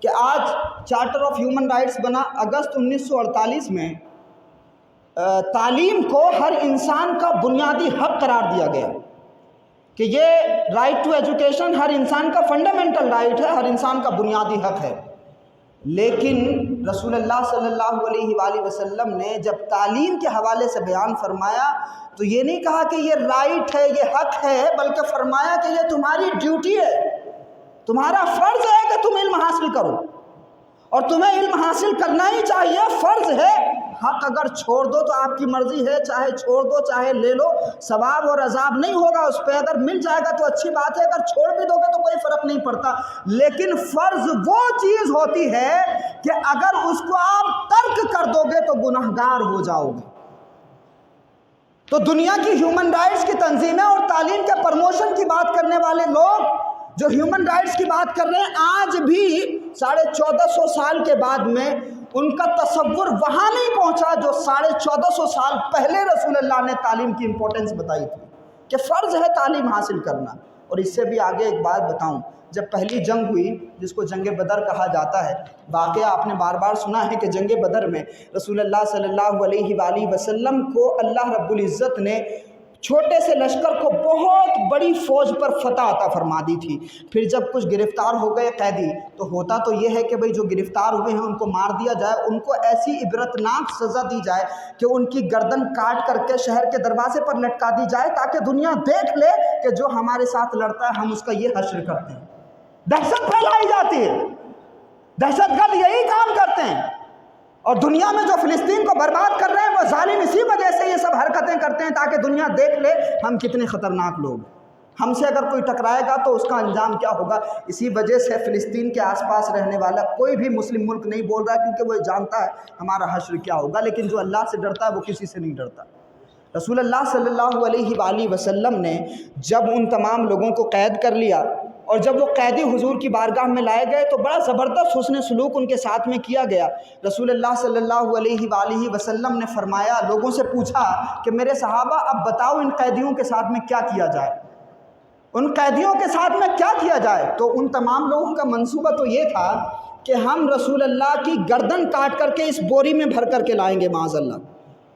کہ آج چارٹر آف ہیومن رائٹس بنا اگست 1948 میں تعلیم کو ہر انسان کا بنیادی حق قرار دیا گیا کہ یہ رائٹ ٹو ایجوکیشن ہر انسان کا فنڈامنٹل رائٹ ہے، ہر انسان کا بنیادی حق ہے۔ لیکن رسول اللہ صلی اللہ علیہ وآلہ وسلم نے جب تعلیم کے حوالے سے بیان فرمایا تو یہ نہیں کہا کہ یہ رائٹ ہے، یہ حق ہے، بلکہ فرمایا کہ یہ تمہاری ڈیوٹی ہے، تمہارا فرض ہے کہ تم علم حاصل کرو، اور تمہیں علم حاصل کرنا ہی چاہیے، فرض ہے۔ حق اگر چھوڑ دو تو آپ کی مرضی ہے، چاہے چھوڑ دو چاہے لے لو، ثواب اور عذاب نہیں ہوگا اس پہ، اگر مل جائے گا تو اچھی بات ہے، اگر چھوڑ بھی دو گے تو کوئی فرق نہیں پڑتا۔ لیکن فرض وہ چیز ہوتی ہے کہ اگر اس کو آپ ترک کر دو گے تو گنہگار ہو جاؤ گے۔ تو دنیا کی ہیومن رائٹس کی تنظیمیں اور تعلیم کے پرموشن کی بات کرنے والے لوگ جو ہیومن رائٹس کی بات کر رہے ہیں، آج بھی 1450 سال کے بعد میں ان کا تصور وہاں نہیں پہنچا جو 1450 سال پہلے رسول اللہ نے تعلیم کی امپورٹنس بتائی تھی کہ فرض ہے تعلیم حاصل کرنا۔ اور اس سے بھی آگے ایک بات بتاؤں، جب پہلی جنگ ہوئی جس کو جنگ بدر کہا جاتا ہے، واقعہ آپ نے بار بار سنا ہے کہ جنگ بدر میں رسول اللہ صلی اللہ علیہ وآلہ وسلم کو اللہ رب العزت نے چھوٹے سے لشکر کو بہت بڑی فوج پر فتح عطا فرما دی تھی۔ پھر جب کچھ گرفتار ہو گئے قیدی تو ہوتا تو یہ ہے کہ بھئی جو گرفتار ہوئے ہیں ان کو مار دیا جائے، ان کو ایسی عبرتناک سزا دی جائے کہ ان کی گردن کاٹ کر کے شہر کے دروازے پر لٹکا دی جائے تاکہ دنیا دیکھ لے کہ جو ہمارے ساتھ لڑتا ہے ہم اس کا یہ حشر کرتے ہیں۔ دہشت پھیلائی جاتی ہے، دہشت گرد یہی کام کرتے ہیں، اور دنیا میں جو فلسطین کو برباد کر رہے ہیں وہ ظالم اسی وجہ سے یہ سب حرکتیں کرتے ہیں تاکہ دنیا دیکھ لے ہم کتنے خطرناک لوگ ہیں۔ ہم سے اگر کوئی ٹکرائے گا تو اس کا انجام کیا ہوگا۔ اسی وجہ سے فلسطین کے آس پاس رہنے والا کوئی بھی مسلم ملک نہیں بول رہا کیونکہ وہ جانتا ہے ہمارا حشر کیا ہوگا، لیکن جو اللہ سے ڈرتا ہے وہ کسی سے نہیں ڈرتا۔ رسول اللہ صلی اللہ علیہ وآلہ وسلم نے جب ان تمام لوگوں کو قید کر لیا اور جب وہ قیدی حضور کی بارگاہ میں لائے گئے تو بڑا زبردست حسن سلوک ان کے ساتھ میں کیا گیا۔ رسول اللہ صلی اللہ علیہ وآلہ وسلم نے فرمایا، لوگوں سے پوچھا کہ میرے صحابہ اب بتاؤ ان قیدیوں کے ساتھ میں کیا کیا جائے، ان قیدیوں کے ساتھ میں کیا کیا جائے؟ تو ان تمام لوگوں کا منصوبہ تو یہ تھا کہ ہم رسول اللہ کی گردن کاٹ کر کے اس بوری میں بھر کر کے لائیں گے معاذ اللہ۔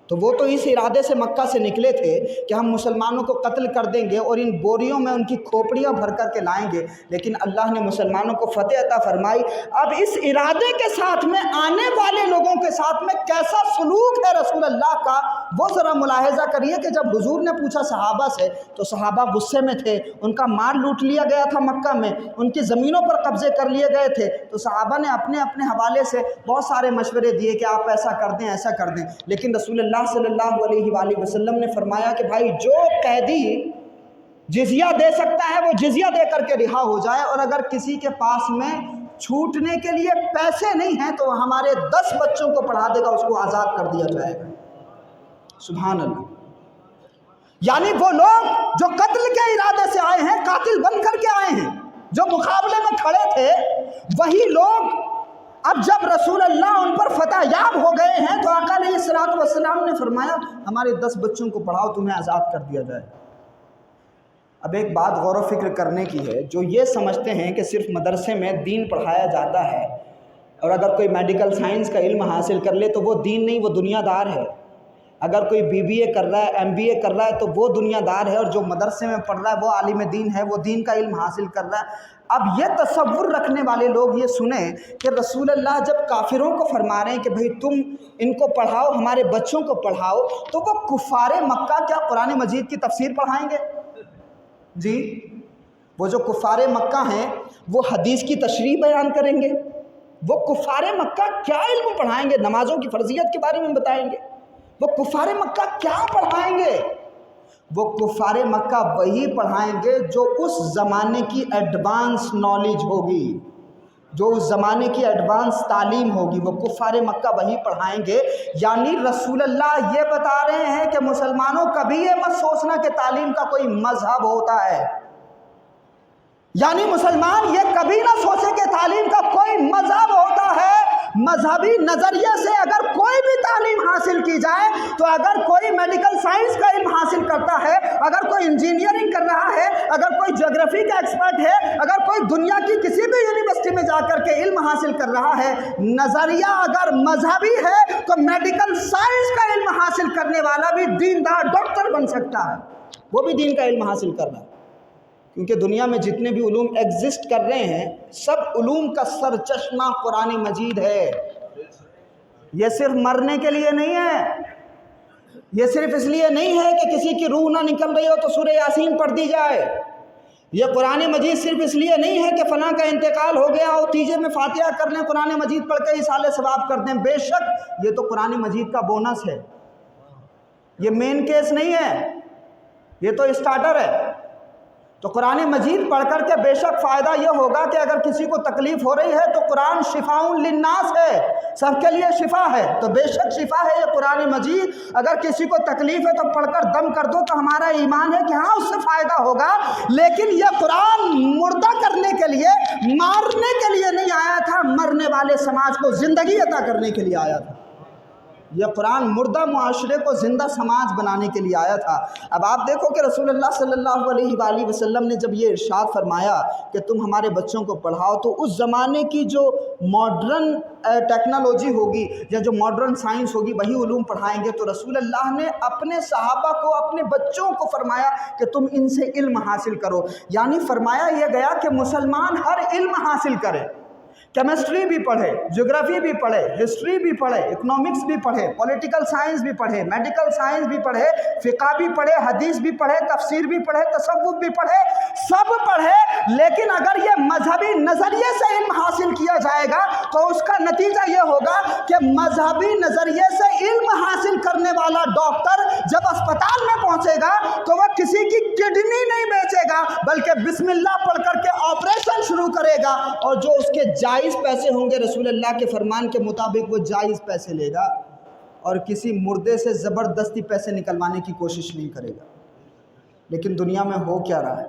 تو وہ تو اس ارادے سے مکہ سے نکلے تھے کہ ہم مسلمانوں کو قتل کر دیں گے اور ان بوریوں میں ان کی کھوپڑیاں بھر کر کے لائیں گے، لیکن اللہ نے مسلمانوں کو فتح عطا فرمائی۔ اب اس ارادے کے ساتھ میں آنے والے لوگوں کے ساتھ میں کیسا سلوک ہے رسول اللہ کا، وہ ذرا ملاحظہ کریے کہ جب حضور نے پوچھا صحابہ سے تو صحابہ غصے میں تھے، ان کا مال لوٹ لیا گیا تھا مکہ میں، ان کی زمینوں پر قبضے کر لیے گئے تھے، تو صحابہ نے اپنے اپنے حوالے سے بہت سارے مشورے دیے کہ آپ ایسا کر دیں ایسا کر دیں، لیکن رسول اللہ صلی اللہ علیہ وآلہ وسلم نے فرمایا کہ بھائی جو قیدی جزیہ دے سکتا ہے وہ جزیہ دے کر کے رہا ہو جائے، اور اگر کسی کے پاس میں چھوٹنے کے لیے پیسے نہیں ہیں تو ہمارے 10 بچوں کو پڑھا دے گا، اس کو آزاد کر دیا جائے گا۔ سبحان اللہ۔ یعنی وہ لوگ جو قتل کے ارادے سے آئے ہیں، قاتل بن کر کے آئے ہیں، جو مقابلے میں کھڑے تھے، وہی لوگ اب جب رسول اللہ ان پر فتح یاب ہو گئے ہیں تو آقا علیہ الصلوۃ والسلام نے فرمایا ہمارے 10 بچوں کو پڑھاؤ، تمہیں آزاد کر دیا جائے۔ اب ایک بات غور و فکر کرنے کی ہے، جو یہ سمجھتے ہیں کہ صرف مدرسے میں دین پڑھایا جاتا ہے اور اگر کوئی میڈیکل سائنس کا علم حاصل کر لے تو وہ دین نہیں، وہ دنیا دار ہے، اگر کوئی BBA کر رہا ہے MBA کر رہا ہے تو وہ دنیا دار ہے، اور جو مدرسے میں پڑھ رہا ہے وہ عالم دین ہے، وہ دین کا علم حاصل کر رہا ہے۔ اب یہ تصور رکھنے والے لوگ یہ سنیں کہ رسول اللہ جب کافروں کو فرما رہے ہیں کہ بھئی تم ان کو پڑھاؤ، ہمارے بچوں کو پڑھاؤ، تو وہ کفار مکہ کیا قرآن مجید کی تفسیر پڑھائیں گے؟ جی، وہ جو کفار مکہ ہیں وہ حدیث کی تشریح بیان کریں گے؟ وہ کفار مکہ کیا علم پڑھائیں گے؟ نمازوں کی فرضیت کے بارے میں بتائیں گے؟ وہ کفار مکہ کیا پڑھائیں گے؟ وہ کفار مکہ وہی پڑھائیں گے جو اس زمانے کی ایڈوانس نالج ہوگی، جو اس زمانے کی ایڈوانس تعلیم ہوگی، وہ کفار مکہ وہی پڑھائیں گے۔ یعنی رسول اللہ یہ بتا رہے ہیں کہ مسلمانوں کبھی یہ مت سوچنا کہ تعلیم کا کوئی مذہب ہوتا ہے، یعنی مسلمان یہ کبھی نہ سوچے کہ تعلیم کا کوئی مذہب ہوتا ہے۔ مذہبی نظریے سے اگر کوئی بھی تعلیم حاصل کی جائے تو اگر کوئی میڈیکل سائنس کا علم حاصل کرتا ہے، اگر کوئی انجینئرنگ کر رہا ہے، اگر کوئی جغرافی کا ایکسپرٹ ہے، اگر کوئی دنیا کی کسی بھی یونیورسٹی میں جا کر کے علم حاصل کر رہا ہے، نظریہ اگر مذہبی ہے تو میڈیکل سائنس کا علم حاصل کرنے والا بھی دیندار ڈاکٹر بن سکتا ہے، وہ بھی دین کا علم حاصل کر رہا ہے، کیونکہ دنیا میں جتنے بھی علوم ایگزسٹ کر رہے ہیں سب علوم کا سرچشمہ قرآن مجید ہے۔ یہ صرف مرنے کے لیے نہیں ہے، یہ صرف اس لیے نہیں ہے کہ کسی کی روح نہ نکل رہی ہو تو سورہ یاسین پڑھ دی جائے، یہ قرآن مجید صرف اس لیے نہیں ہے کہ فلاں کا انتقال ہو گیا اور تیجے میں فاتحہ کر لیں، قرآن مجید پڑھ کے ایصال ثواب کر دیں۔ بے شک یہ تو قرآن مجید کا بونس ہے، یہ مین کیس نہیں ہے، یہ تو اسٹارٹر ہے۔ تو قرآن مجید پڑھ کر کے بے شک فائدہ یہ ہوگا کہ اگر کسی کو تکلیف ہو رہی ہے تو قرآن شفاء للناس ہے، سب کے لیے شفا ہے، تو بے شک شفا ہے یہ قرآن مجید۔ اگر کسی کو تکلیف ہے تو پڑھ کر دم کر دو تو ہمارا ایمان ہے کہ ہاں اس سے فائدہ ہوگا، لیکن یہ قرآن مردہ کرنے کے لیے، مارنے کے لیے نہیں آیا تھا، مرنے والے سماج کو زندگی عطا کرنے کے لیے آیا تھا۔ یہ قرآن مردہ معاشرے کو زندہ سماج بنانے کے لیے آیا تھا۔ اب آپ دیکھو کہ رسول اللہ صلی اللہ علیہ وآلہ وسلم نے جب یہ ارشاد فرمایا کہ تم ہمارے بچوں کو پڑھاؤ، تو اس زمانے کی جو ماڈرن ٹیکنالوجی ہوگی یا جو ماڈرن سائنس ہوگی وہی علوم پڑھائیں گے، تو رسول اللہ نے اپنے صحابہ کو، اپنے بچوں کو فرمایا کہ تم ان سے علم حاصل کرو۔ یعنی فرمایا یہ گیا کہ مسلمان ہر علم حاصل کرے، کیمسٹری بھی پڑھے، جغرافی بھی پڑھے، ہسٹری بھی پڑھے، اکنامکس بھی پڑھے، پولیٹیکل سائنس بھی پڑھے، میڈیکل سائنس بھی پڑھے، فقہ بھی پڑھے، حدیث بھی پڑھے، تفسیر بھی پڑھے، تصوف بھی پڑھے، سب پڑھے، لیکن اگر یہ مذہبی نظریے سے علم حاصل کیا جائے گا تو اس کا نتیجہ یہ ہوگا کہ مذہبی نظریے سے علم حاصل کرنے والا ڈاکٹر جب اسپتال میں پہنچے گا تو وہ کسی کی کڈنی نہیں بیچے گا، بلکہ بسم اللہ پڑھ کر کے آپریشن شروع کرے گا، اور جو اس کے جائز پیسے ہوں گے رسول اللہ کے فرمان کے مطابق وہ جائز پیسے لے گا، اور کسی مردے سے زبردستی پیسے نکلوانے کی کوشش نہیں کرے گا۔ لیکن دنیا میں ہو کیا رہا ہے؟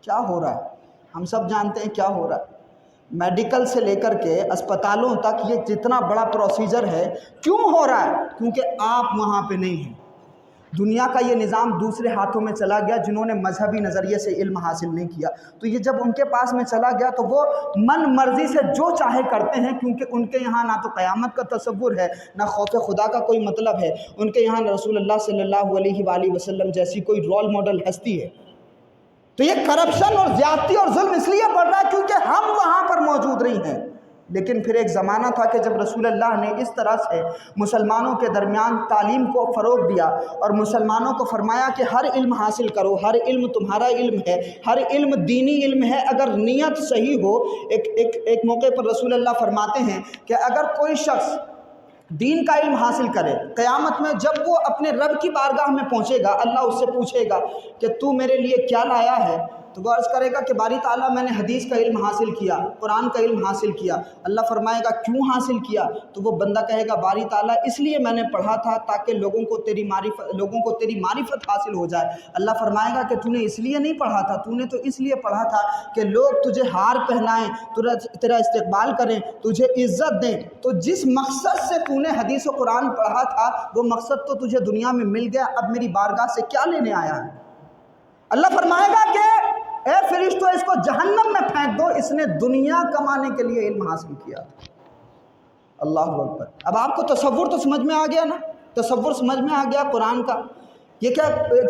کیا ہو رہا ہے؟ ہم سب جانتے ہیں کیا ہو رہا ہے۔ میڈیکل سے لے کر کے اسپتالوں تک یہ جتنا بڑا پروسیجر ہے، کیوں ہو رہا ہے؟ کیونکہ آپ وہاں پہ نہیں ہیں۔ دنیا کا یہ نظام دوسرے ہاتھوں میں چلا گیا جنہوں نے مذہبی نظریے سے علم حاصل نہیں کیا، تو یہ جب ان کے پاس میں چلا گیا تو وہ من مرضی سے جو چاہے کرتے ہیں، کیونکہ ان کے یہاں نہ تو قیامت کا تصور ہے، نہ خوف خدا کا کوئی مطلب ہے، ان کے یہاں رسول اللہ صلی اللہ علیہ وآلہ وسلم جیسی کوئی رول ماڈل ہستی ہے۔ تو یہ کرپشن اور زیادتی اور ظلم اس لیے بڑھ رہا ہے کیونکہ ہم وہاں پر موجود نہیں ہیں۔ لیکن پھر ایک زمانہ تھا کہ جب رسول اللہ نے اس طرح سے مسلمانوں کے درمیان تعلیم کو فروغ دیا اور مسلمانوں کو فرمایا کہ ہر علم حاصل کرو، ہر علم تمہارا علم ہے، ہر علم دینی علم ہے اگر نیت صحیح ہو۔ ایک موقع پر رسول اللہ فرماتے ہیں کہ اگر کوئی شخص دین کا علم حاصل کرے، قیامت میں جب وہ اپنے رب کی بارگاہ میں پہنچے گا، اللہ اس سے پوچھے گا کہ تو میرے لیے کیا لایا ہے، تو وہ عرض کرے گا کہ باری تعالیٰ میں نے حدیث کا علم حاصل کیا، قرآن کا علم حاصل کیا۔ اللہ فرمائے گا کیوں حاصل کیا؟ تو وہ بندہ کہے گا باری تعالیٰ اس لیے میں نے پڑھا تھا تاکہ لوگوں کو تیری معرفت حاصل ہو جائے۔ اللہ فرمائے گا کہ تو نے اس لیے نہیں پڑھا تھا، تو نے تو اس لیے پڑھا تھا کہ لوگ تجھے ہار پہنائیں، تیرا استقبال کریں، تجھے عزت دیں۔ تو جس مقصد سے تو نے حدیث و قرآن پڑھا تھا وہ مقصد تو تجھے دنیا میں مل گیا، اب میری بارگاہ سے کیا لینے آیا ہے؟ اللہ فرمائے گا کہ اے فرشتوں اس کو جہنم میں پھینک دو، اس نے دنیا کمانے کے لیے علم حاصل کیا۔ اللہ اکبر۔ اب آپ کو تصور تو سمجھ میں آ گیا نا، تصور سمجھ میں آ گیا قرآن کا، یہ کیا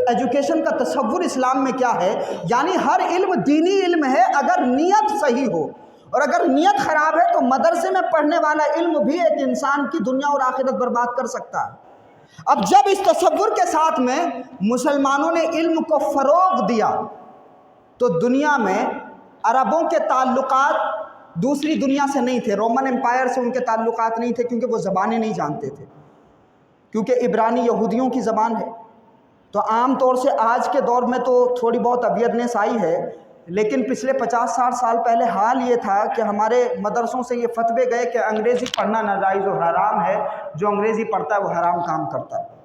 ایجوکیشن کا تصور اسلام میں کیا ہے؟ یعنی ہر علم دینی علم ہے اگر نیت صحیح ہو، اور اگر نیت خراب ہے تو مدرسے میں پڑھنے والا علم بھی ایک انسان کی دنیا اور آخرت برباد کر سکتا ہے۔ اب جب اس تصور کے ساتھ میں مسلمانوں نے علم کو فروغ دیا تو دنیا میں عربوں کے تعلقات دوسری دنیا سے نہیں تھے، رومن امپائر سے ان کے تعلقات نہیں تھے کیونکہ وہ زبانیں نہیں جانتے تھے، کیونکہ عبرانی یہودیوں کی زبان ہے۔ تو عام طور سے آج کے دور میں تو تھوڑی بہت اویئرنیس آئی ہے، لیکن پچھلے 50-60 سال پہلے حال یہ تھا کہ ہمارے مدرسوں سے یہ فتوے گئے کہ انگریزی پڑھنا ناجائز و حرام ہے، جو انگریزی پڑھتا ہے وہ حرام کام کرتا ہے۔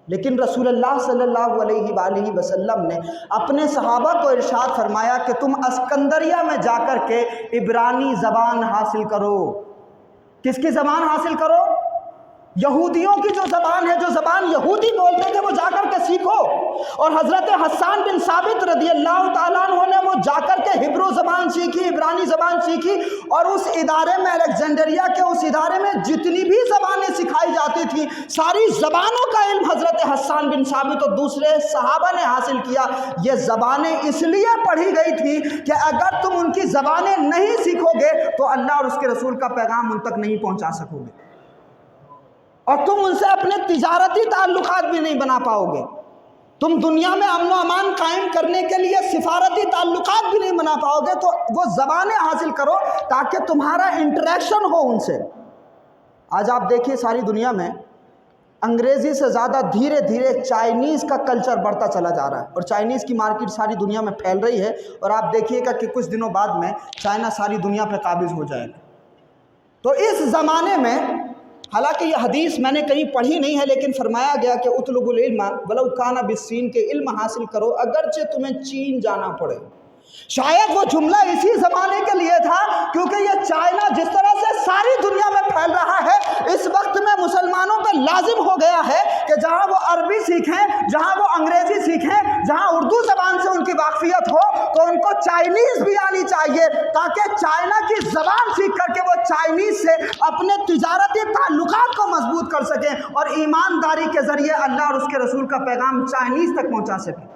لیکن رسول اللہ صلی اللہ علیہ وآلہ وسلم نے اپنے صحابہ کو ارشاد فرمایا کہ تم اسکندریہ میں جا کر کے عبرانی زبان حاصل کرو۔ کس کی زبان حاصل کرو؟ یہودیوں کی جو زبان ہے، جو زبان یہودی بولتے تھے وہ جا کر کے سیکھو۔ اور حضرت حسان بن ثابت رضی اللہ تعالیٰ عنہ نے وہ جا کر کے ہبرو زبان سیکھی، عبرانی زبان سیکھی، اور اس ادارے میں الیگزینڈریا کے اس ادارے میں جتنی بھی زبانیں سکھائی جاتی تھیں ساری زبانوں کا علم حضرت حسان بن ثابت اور دوسرے صحابہ نے حاصل کیا۔ یہ زبانیں اس لیے پڑھی گئی تھی کہ اگر تم ان کی زبانیں نہیں سیکھو گے تو اللہ اور اس کے رسول کا پیغام ان تک نہیں پہنچا سکو گے، اور تم ان سے اپنے تجارتی تعلقات بھی نہیں بنا پاؤ گے، تم دنیا میں امن و امان قائم کرنے کے لیے سفارتی تعلقات بھی نہیں بنا پاؤ گے۔ تو وہ زبانیں حاصل کرو تاکہ تمہارا انٹریکشن ہو ان سے۔ آج آپ دیکھیے ساری دنیا میں انگریزی سے زیادہ دھیرے دھیرے چائنیز کا کلچر بڑھتا چلا جا رہا ہے، اور چائنیز کی مارکیٹ ساری دنیا میں پھیل رہی ہے، اور آپ دیکھیے گا کہ کچھ دنوں بعد میں چائنا ساری دنیا پہ قابض ہو جائے گا۔ تو اس زمانے میں حالانکہ یہ حدیث میں نے کہیں پڑھی نہیں ہے، لیکن فرمایا گیا کہ اطلبوا العلم ولو کان بالصین، کے علم حاصل کرو اگرچہ تمہیں چین جانا پڑے۔ شاید وہ جملہ اسی زمانے کے لیے تھا کیونکہ یہ چائنا جس طرح سے ساری دنیا میں پھیل رہا ہے، اس وقت میں مسلمانوں پہ لازم ہو گیا ہے کہ جہاں وہ عربی سیکھیں، جہاں وہ انگریزی سیکھیں، جہاں اردو زبان سے ان کی واقفیت ہو تو ان کو چائنیز بھی آنی چاہیے، تاکہ چائنا کی زبان سیکھ کر کے وہ چائنیز سے اپنے تجارتی تعلقات کو مضبوط کر سکیں اور ایمانداری کے ذریعے اللہ اور اس کے رسول کا پیغام چائنیز تک پہنچا سکیں۔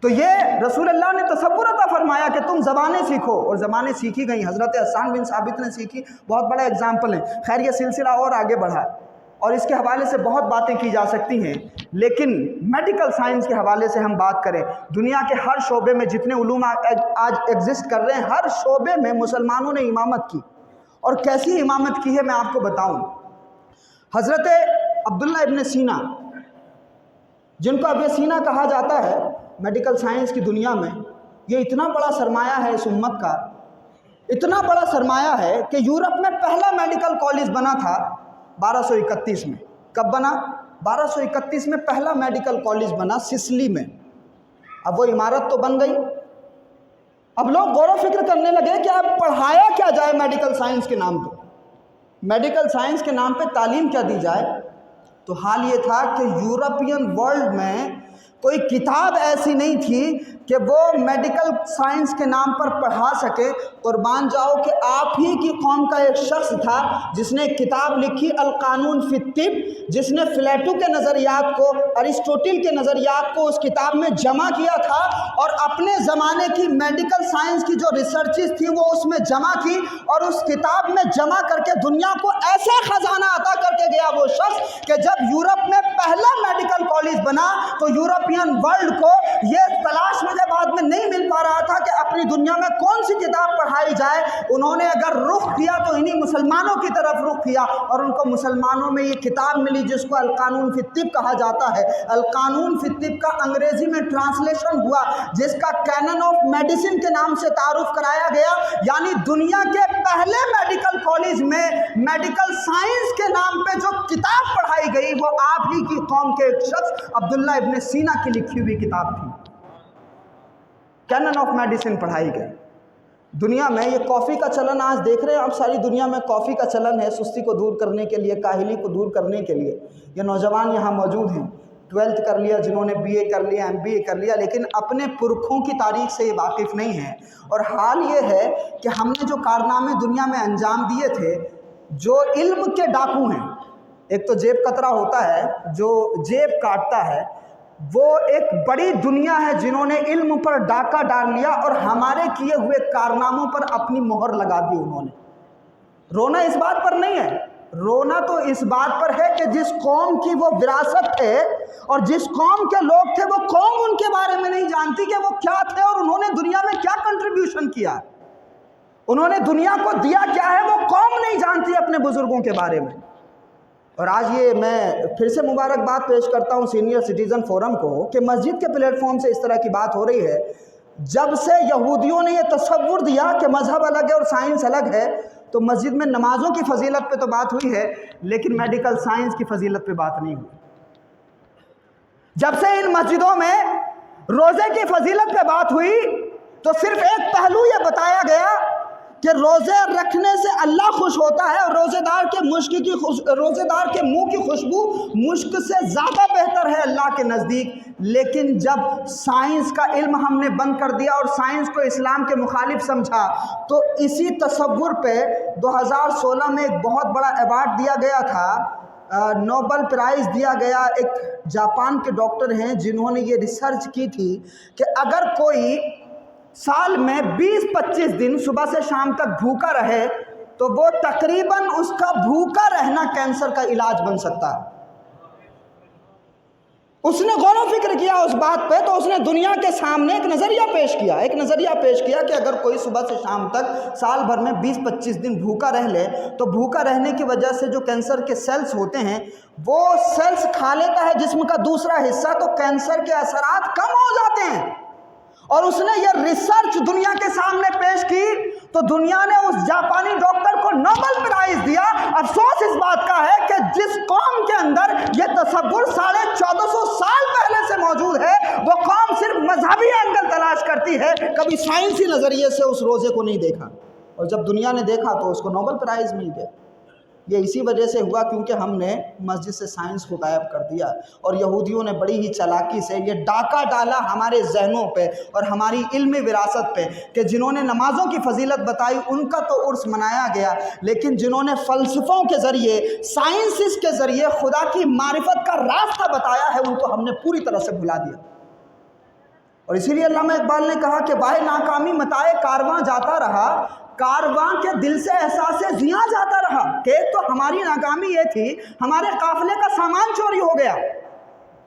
تو یہ رسول اللہ نے تصور عطا فرمایا کہ تم زبانیں سیکھو، اور زبانیں سیکھی گئیں۔ حضرت حسان بن ثابت نے سیکھی، بہت بڑا اگزامپل ہے۔ خیر یہ سلسلہ اور آگے بڑھا اور اس کے حوالے سے بہت باتیں کی جا سکتی ہیں، لیکن میڈیکل سائنس کے حوالے سے ہم بات کریں، دنیا کے ہر شعبے میں جتنے علوم آج ایگزسٹ کر رہے ہیں، ہر شعبے میں مسلمانوں نے امامت کی، اور کیسی امامت کی ہے میں آپ کو بتاؤں۔ حضرت عبداللہ ابن سینا، جن کو ابن سینا کہا جاتا ہے میڈیکل سائنس کی دنیا میں، یہ اتنا بڑا سرمایہ ہے اس امت کا، اتنا بڑا سرمایہ ہے کہ یورپ میں پہلا میڈیکل کالج بنا تھا 1231 میں۔ کب بنا؟ 1231 میں پہلا میڈیکل کالج بنا سسلی میں۔ اب وہ عمارت تو بن گئی، اب لوگ غور و فکر کرنے لگے کہ اب پڑھایا کیا جائے میڈیکل سائنس کے نام پہ، میڈیکل سائنس کے نام پہ تعلیم کیا دی جائے۔ تو حال یہ تھا کہ یورپین ورلڈ میں کوئی کتاب ایسی نہیں تھی کہ وہ میڈیکل سائنس کے نام پر پڑھا سکے۔ قربان جاؤ کہ آپ ہی کی قوم کا ایک شخص تھا جس نے ایک کتاب لکھی القانون فی الطب، جس نے پلیٹو کے نظریات کو، ارسطوٹل کے نظریات کو اس کتاب میں جمع کیا تھا اور اپنے زمانے کی میڈیکل سائنس کی جو ریسرچز تھی وہ اس میں جمع کی، اور اس کتاب میں جمع کر کے دنیا کو ایسا خزانہ عطا کر کے گیا وہ شخص کہ جب یورپ میں پہلا میڈیکل کالج بنا تو یورپین ورلڈ کو یہ تلاش مجھے بعد میں نہیں مل پا رہا تھا کہ اپنی دنیا میں کون سی کتاب پڑھائی جائے۔ انہوں نے اگر رخ کیا تو انہی مسلمانوں کی طرف رخ کیا، اور ان کو مسلمانوں میں یہ کتاب ملی جس کو القانون فی الطب کہا جاتا ہے۔ القانون فی الطب کا انگریزی میں ٹرانسلیشن ہوا جس کا کینن آف میڈیسن کے نام سے تعارف کرایا گیا، یعنی دنیا کے پہلے میڈیکل کالج میں میڈیکل سائنس کے نام پہ جو کتاب پڑھائی گئی وہ آپ ہی کی قوم کے ایک شخص عبداللہ ابن سینا کی لکھی ہوئی کتاب تھی۔ کینن آف میڈیسن پڑھائی گئی۔ دنیا میں یہ کافی کا چلن آج دیکھ رہے ہیں آپ، ساری دنیا میں کافی کا چلن ہے، سستی کو دور کرنے کے لیے، کاہلی کو دور کرنے کے لیے۔ یہ نوجوان یہاں موجود ہیں، 12th کر لیا، جنہوں نے BA کر لیا، MBA کر لیا، لیکن اپنے پرکھوں کی تاریخ سے یہ واقف نہیں ہیں۔ اور حال یہ ہے کہ ہم نے جو کارنامے دنیا میں انجام دیے تھے، جو علم کے ڈاکو ہیں، ایک تو جیب کترا ہوتا ہے جو جیب کاٹتا ہے، وہ ایک بڑی دنیا ہے جنہوں نے علم پر ڈاکہ ڈال لیا اور ہمارے کیے ہوئے کارناموں پر اپنی مہر لگا دی انہوں نے۔ رونا اس بات پر نہیں ہے، رونا تو اس بات پر ہے کہ جس قوم کی وہ وراثت ہے اور جس قوم کے لوگ تھے وہ قوم ان کے بارے میں نہیں جانتی کہ وہ کیا تھے اور انہوں نے دنیا میں کیا کنٹریبیوشن کیا، انہوں نے دنیا کو دیا کیا ہے، وہ قوم نہیں جانتی اپنے بزرگوں کے بارے میں۔ اور آج یہ میں پھر سے مبارکباد پیش کرتا ہوں سینئر سٹیزن فورم کو کہ مسجد کے پلیٹ فارم سے اس طرح کی بات ہو رہی ہے۔ جب سے یہودیوں نے یہ تصور دیا کہ مذہب الگ ہے اور سائنس الگ ہے تو مسجد میں نمازوں کی فضیلت پہ تو بات ہوئی ہے لیکن میڈیکل سائنس کی فضیلت پہ بات نہیں ہوئی۔ جب سے ان مسجدوں میں روزے کی فضیلت پہ بات ہوئی تو صرف ایک پہلو یہ بتایا گیا کہ روزے رکھنے سے اللہ خوش ہوتا ہے اور روزے دار کے منہ کی خوشبو مشک سے زیادہ بہتر ہے اللہ کے نزدیک۔ لیکن جب سائنس کا علم ہم نے بند کر دیا اور سائنس کو اسلام کے مخالف سمجھا تو اسی تصور پہ 2016 میں ایک بہت بڑا ایوارڈ دیا گیا تھا، نوبل پرائز دیا گیا۔ ایک جاپان کے ڈاکٹر ہیں جنہوں نے یہ ریسرچ کی تھی کہ اگر کوئی سال میں 20-25 دن صبح سے شام تک بھوکا رہے تو وہ تقریباً اس کا بھوکا رہنا کینسر کا علاج بن سکتا ہے۔ اس نے غور و فکر کیا اس بات پہ تو اس نے دنیا کے سامنے ایک نظریہ پیش کیا کہ اگر کوئی صبح سے شام تک سال بھر میں 20-25 دن بھوکا رہ لے تو بھوکا رہنے کی وجہ سے جو کینسر کے سیلز ہوتے ہیں وہ سیلز کھا لیتا ہے جسم کا دوسرا حصہ تو کینسر کے اثرات کم ہو جاتے ہیں۔ اور اس نے یہ ریسرچ دنیا کے سامنے پیش کی تو دنیا نے اس جاپانی ڈاکٹر کو نوبل پرائز دیا۔ افسوس اس بات کا ہے کہ جس قوم کے اندر یہ تصور 1450 سال پہلے سے موجود ہے وہ قوم صرف مذہبی اینگل تلاش کرتی ہے، کبھی سائنسی نظریے سے اس روزے کو نہیں دیکھا، اور جب دنیا نے دیکھا تو اس کو نوبل پرائز مل گیا۔ یہ اسی وجہ سے ہوا کیونکہ ہم نے مسجد سے سائنس کو غائب کر دیا اور یہودیوں نے بڑی ہی چالاکی سے یہ ڈاکہ ڈالا ہمارے ذہنوں پہ اور ہماری علمی وراثت پہ کہ جنہوں نے نمازوں کی فضیلت بتائی ان کا تو عرس منایا گیا، لیکن جنہوں نے فلسفوں کے ذریعے، سائنسز کے ذریعے خدا کی معرفت کا راستہ بتایا ہے ان کو ہم نے پوری طرح سے بھلا دیا۔ اور اسی لیے علامہ اقبال نے کہا کہ واہ ناکامی متائے کارواں جاتا رہا، کارواں کے دل سے احساس زیاں جاتا رہا۔ کہ ایک تو ہماری ناکامی یہ تھی ہمارے قافلے کا سامان چوری ہو گیا،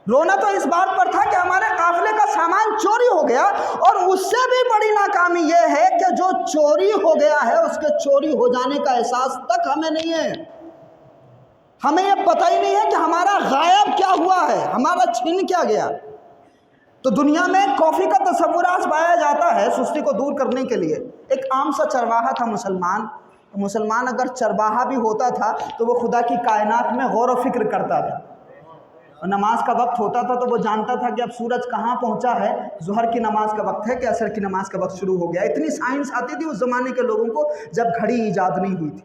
رونا تو اس بات پر تھا کہ ہمارے قافلے کا سامان چوری ہو گیا، اور اس سے بھی بڑی ناکامی یہ ہے کہ جو چوری ہو گیا ہے اس کے چوری ہو جانے کا احساس تک ہمیں نہیں ہے، ہمیں یہ پتہ ہی نہیں ہے کہ ہمارا غائب کیا ہوا ہے، ہمارا چھن کیا گیا۔ تو دنیا میں کافی کا تصور آج پایا جاتا ہے سستی کو دور کرنے کے لیے۔ ایک عام سا چرواہا تھا مسلمان اگر چرواہا بھی ہوتا تھا تو وہ خدا کی کائنات میں غور و فکر کرتا تھا، اور نماز کا وقت ہوتا تھا تو وہ جانتا تھا کہ اب سورج کہاں پہنچا ہے، ظہر کی نماز کا وقت ہے کہ عصر کی نماز کا وقت شروع ہو گیا۔ اتنی سائنس آتی تھی اس زمانے کے لوگوں کو جب گھڑی ایجاد نہیں ہوئی تھی۔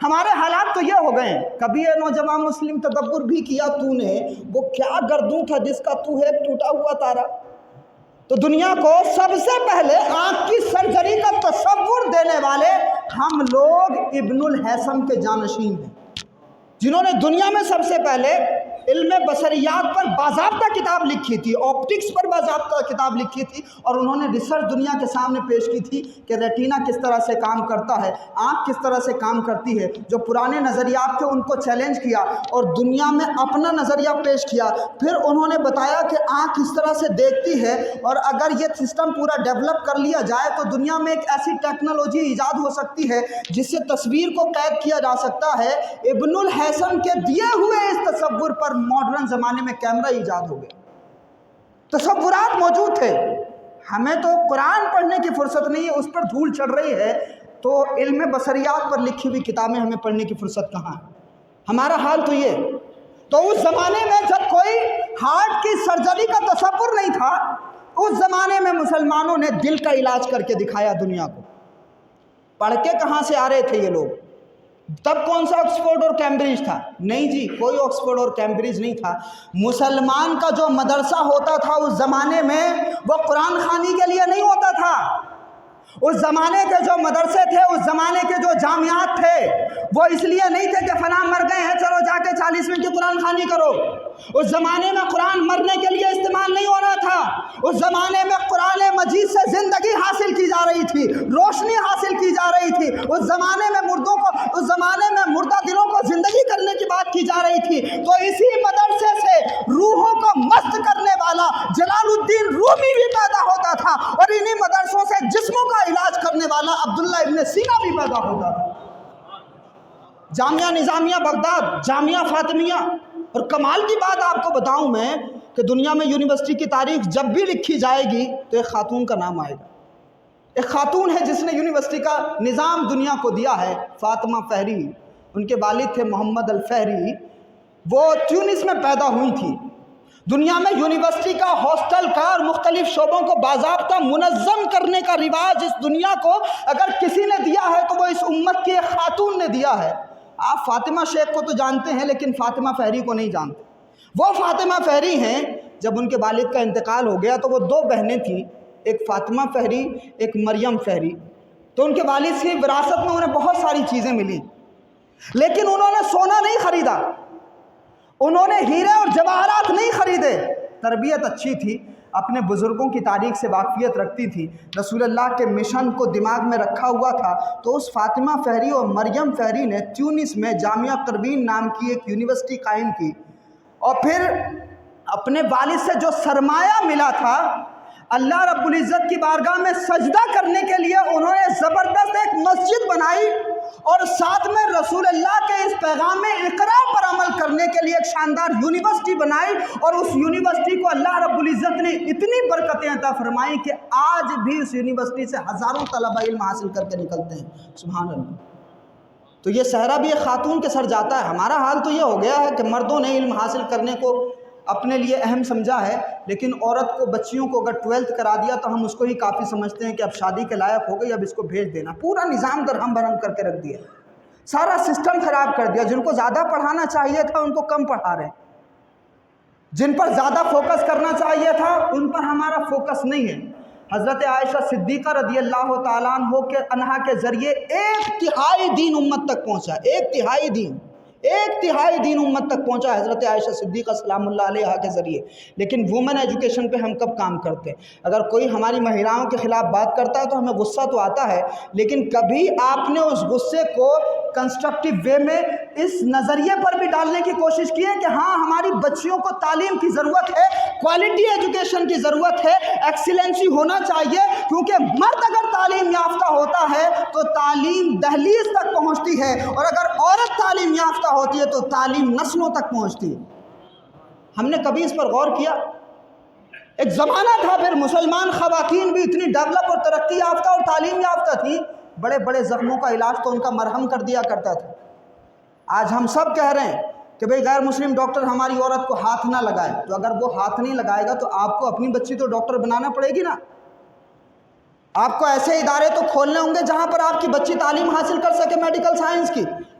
ہمارے حالات تو یہ ہو گئے ہیں. کبھی یہ نوجوان مسلم تدبر بھی کیا تو نے وہ کیا گردوں تھا جس کا تو ہے ٹوٹا ہوا تارا؟ تو دنیا کو سب سے پہلے آنکھ کی سرجری کا تصور دینے والے ہم لوگ ابن الہیثم کے جانشین ہیں، جنہوں نے دنیا میں سب سے پہلے علم بصریات پر باضابطہ کتاب لکھی تھی، آپٹکس پر باضابطہ کتاب لکھی تھی، اور انہوں نے ریسرچ دنیا کے سامنے پیش کی تھی کہ ریٹینا کس طرح سے کام کرتا ہے، آنکھ کس طرح سے کام کرتی ہے. جو پرانے نظریات تھے ان کو چیلنج کیا اور دنیا میں اپنا نظریہ پیش کیا. پھر انہوں نے بتایا کہ آنکھ کس طرح سے دیکھتی ہے، اور اگر یہ سسٹم پورا ڈیولپ کر لیا جائے تو دنیا میں ایک ایسی ٹیکنالوجی ایجاد ہو سکتی ہے جس سے تصویر کو قید کیا جا سکتا ہے. ابن الہیثم کے دیے ہوئے اس تصور پر ماڈرن زمانے میں کیمرہ ایجاد ہو گیا. تصورات موجود تھے، ہمیں تو قرآن پڑھنے کی فرصت نہیں ہے، اس پر دھول چڑھ رہی ہے، تو علم بصریات پر لکھی ہوئی کتابیں ہمیں پڑھنے کی فرصت کہاں ہے؟ ہمارا حال تو یہ. تو اس زمانے میں جب کوئی ہارٹ کی سرجری کا تصور نہیں تھا، اس زمانے میں مسلمانوں نے دل کا علاج کر کے دکھایا دنیا کو. پڑھ کے کہاں سے آ رہے تھے یہ لوگ؟ تب کون سا آکسفورڈ اور کیمبرج تھا؟ نہیں جی، کوئی آکسفورڈ اور کیمبرج نہیں تھا. مسلمان کا جو مدرسہ ہوتا تھا اس زمانے میں وہ قرآن خوانی کے لیے نہیں ہوتا تھا. اس زمانے کے جو مدرسے تھے، اس زمانے کے جو جامعات تھے، وہ اس لیے نہیں تھے کہ فلاں مر گئے ہیں چلو جا کے 40 منٹ کی قرآن خوانی کرو. اس زمانے میں قرآن مرنے کے لیے استعمال نہیں ہو رہا تھا. اس زمانے میں قرآن مجید سے زندگی حاصل کی جا رہی تھی، روشنی حاصل کی جا رہی تھی. اس زمانے میں اس زمانے میں مردہ دلوں کو زندگی کرنے کی بات کی جا رہی تھی. تو اسی مدرسے سے روحوں کو مست کرنے والا جلال الدین رومی بھی پیدا ہوتا تھا، اور انہی مدرسوں سے جسموں کا علاج کرنے والا عبداللہ ابن سینا بھی پیدا ہوتا تھا. جامعہ نظامیہ بغداد، جامعہ فاطمیہ. اور کمال کی بات آپ کو بتاؤں میں کہ دنیا میں یونیورسٹی کی تاریخ جب بھی لکھی جائے گی تو ایک خاتون کا نام آئے گا. ایک خاتون ہے جس نے یونیورسٹی کا نظام دنیا کو دیا ہے، فاطمہ فہری. ان کے والد تھے محمد الفہری، وہ تیونس میں پیدا ہوئی تھی. دنیا میں یونیورسٹی کا، ہاسٹل کا اور مختلف شعبوں کو باضابطہ منظم کرنے کا رواج اس دنیا کو اگر کسی نے دیا ہے تو وہ اس امت کی ایک خاتون نے دیا ہے. آپ فاطمہ شیخ کو تو جانتے ہیں لیکن فاطمہ فہری کو نہیں جانتے. وہ فاطمہ فہری ہیں. جب ان کے والد کا انتقال ہو گیا تو وہ 2 بہنیں تھیں، ایک فاطمہ فہری، ایک مریم فہری. تو ان کے والد سے وراثت میں انہیں بہت ساری چیزیں ملی، لیکن انہوں نے سونا نہیں خریدا، انہوں نے ہیرے اور جواہرات نہیں خریدے. تربیت اچھی تھی، اپنے بزرگوں کی تاریخ سے واقفیت رکھتی تھی، رسول اللہ کے مشن کو دماغ میں رکھا ہوا تھا. تو اس فاطمہ فہری اور مریم فہری نے تیونس میں جامعہ قروین نام کی ایک یونیورسٹی قائم کی، اور پھر اپنے والد سے جو سرمایہ ملا تھا اللہ رب العزت کی بارگاہ میں سجدہ کرنے کے لیے انہوں نے زبردست ایک مسجد بنائی، اور ساتھ میں رسول اللہ کے اس پیغام اقرا پر عمل کرنے کے لیے ایک شاندار یونیورسٹی بنائی. اور اس یونیورسٹی کو اللہ رب العزت نے اتنی برکتیں عطا فرمائی کہ آج بھی اس یونیورسٹی سے ہزاروں طلبہ علم حاصل کر کے نکلتے ہیں. سبحان اللہ. تو یہ صحرا بھی ایک خاتون کے سر جاتا ہے. ہمارا حال تو یہ ہو گیا ہے کہ مردوں نے علم حاصل کرنے کو اپنے لیے اہم سمجھا ہے، لیکن عورت کو، بچیوں کو اگر 12th کرا دیا تو ہم اس کو ہی کافی سمجھتے ہیں کہ اب شادی کے لائق ہو گئی، اب اس کو بھیج دینا. پورا نظام درہم برہم کر کے رکھ دیا، سارا سسٹم خراب کر دیا. جن کو زیادہ پڑھانا چاہیے تھا ان کو کم پڑھا رہے ہیں، جن پر زیادہ فوکس کرنا چاہیے تھا ان پر ہمارا فوکس نہیں ہے. حضرت عائشہ صدیقہ رضی اللہ تعالیٰ عنہا کے ذریعے 1/3 دین امت تک پہنچا. 1/3 دین امت تک پہنچا حضرت عائشہ صدیقہ سلام اللہ علیہا کے ذریعے. لیکن وومن ایجوکیشن پہ ہم کب کام کرتے ہیں؟ اگر کوئی ہماری مہیلاؤں کے خلاف بات کرتا ہے تو ہمیں غصہ تو آتا ہے، لیکن کبھی آپ نے اس غصے کو کنسٹرکٹیو وے میں اس نظریے پر بھی ڈالنے کی کوشش کی ہے کہ ہاں ہماری بچیوں کو تعلیم کی ضرورت ہے، کوالٹی ایجوکیشن کی ضرورت ہے، ایکسیلنسی ہونا چاہیے، کیونکہ مرد اگر تعلیم یافتہ ہوتا ہے تو تعلیم دہلیز تک پہنچتی ہے، اور اگر عورت تعلیم یافتہ ہوتی ہے تو تعلیم نسلوں تک پہنچتی ہے. ہم نے کبھی اس پر غور کیا؟ ایک زمانہ تھا پھر مسلمان خواتین بھی اتنی ڈیولپ اور ترقی یافتہ اور تعلیم یافتہ تھی، بڑے بڑے زخموں کا علاج تو ان کا مرہم کر دیا کرتا تھا. آج ہم سب کہہ رہے ہیں کہ بھئی غیر مسلم ڈاکٹر ہماری عورت کو ہاتھ نہ لگائے. تو اگر وہ ہاتھ نہیں لگائے گا تو آپ کو اپنی بچی تو ڈاکٹر بنانا پڑے گی نا. آپ کو ایسے ادارے تو کھولنے ہوں گے جہاں پر آپ کی بچی تعلیم حاصل کر سکے میڈیکل سائنس کی.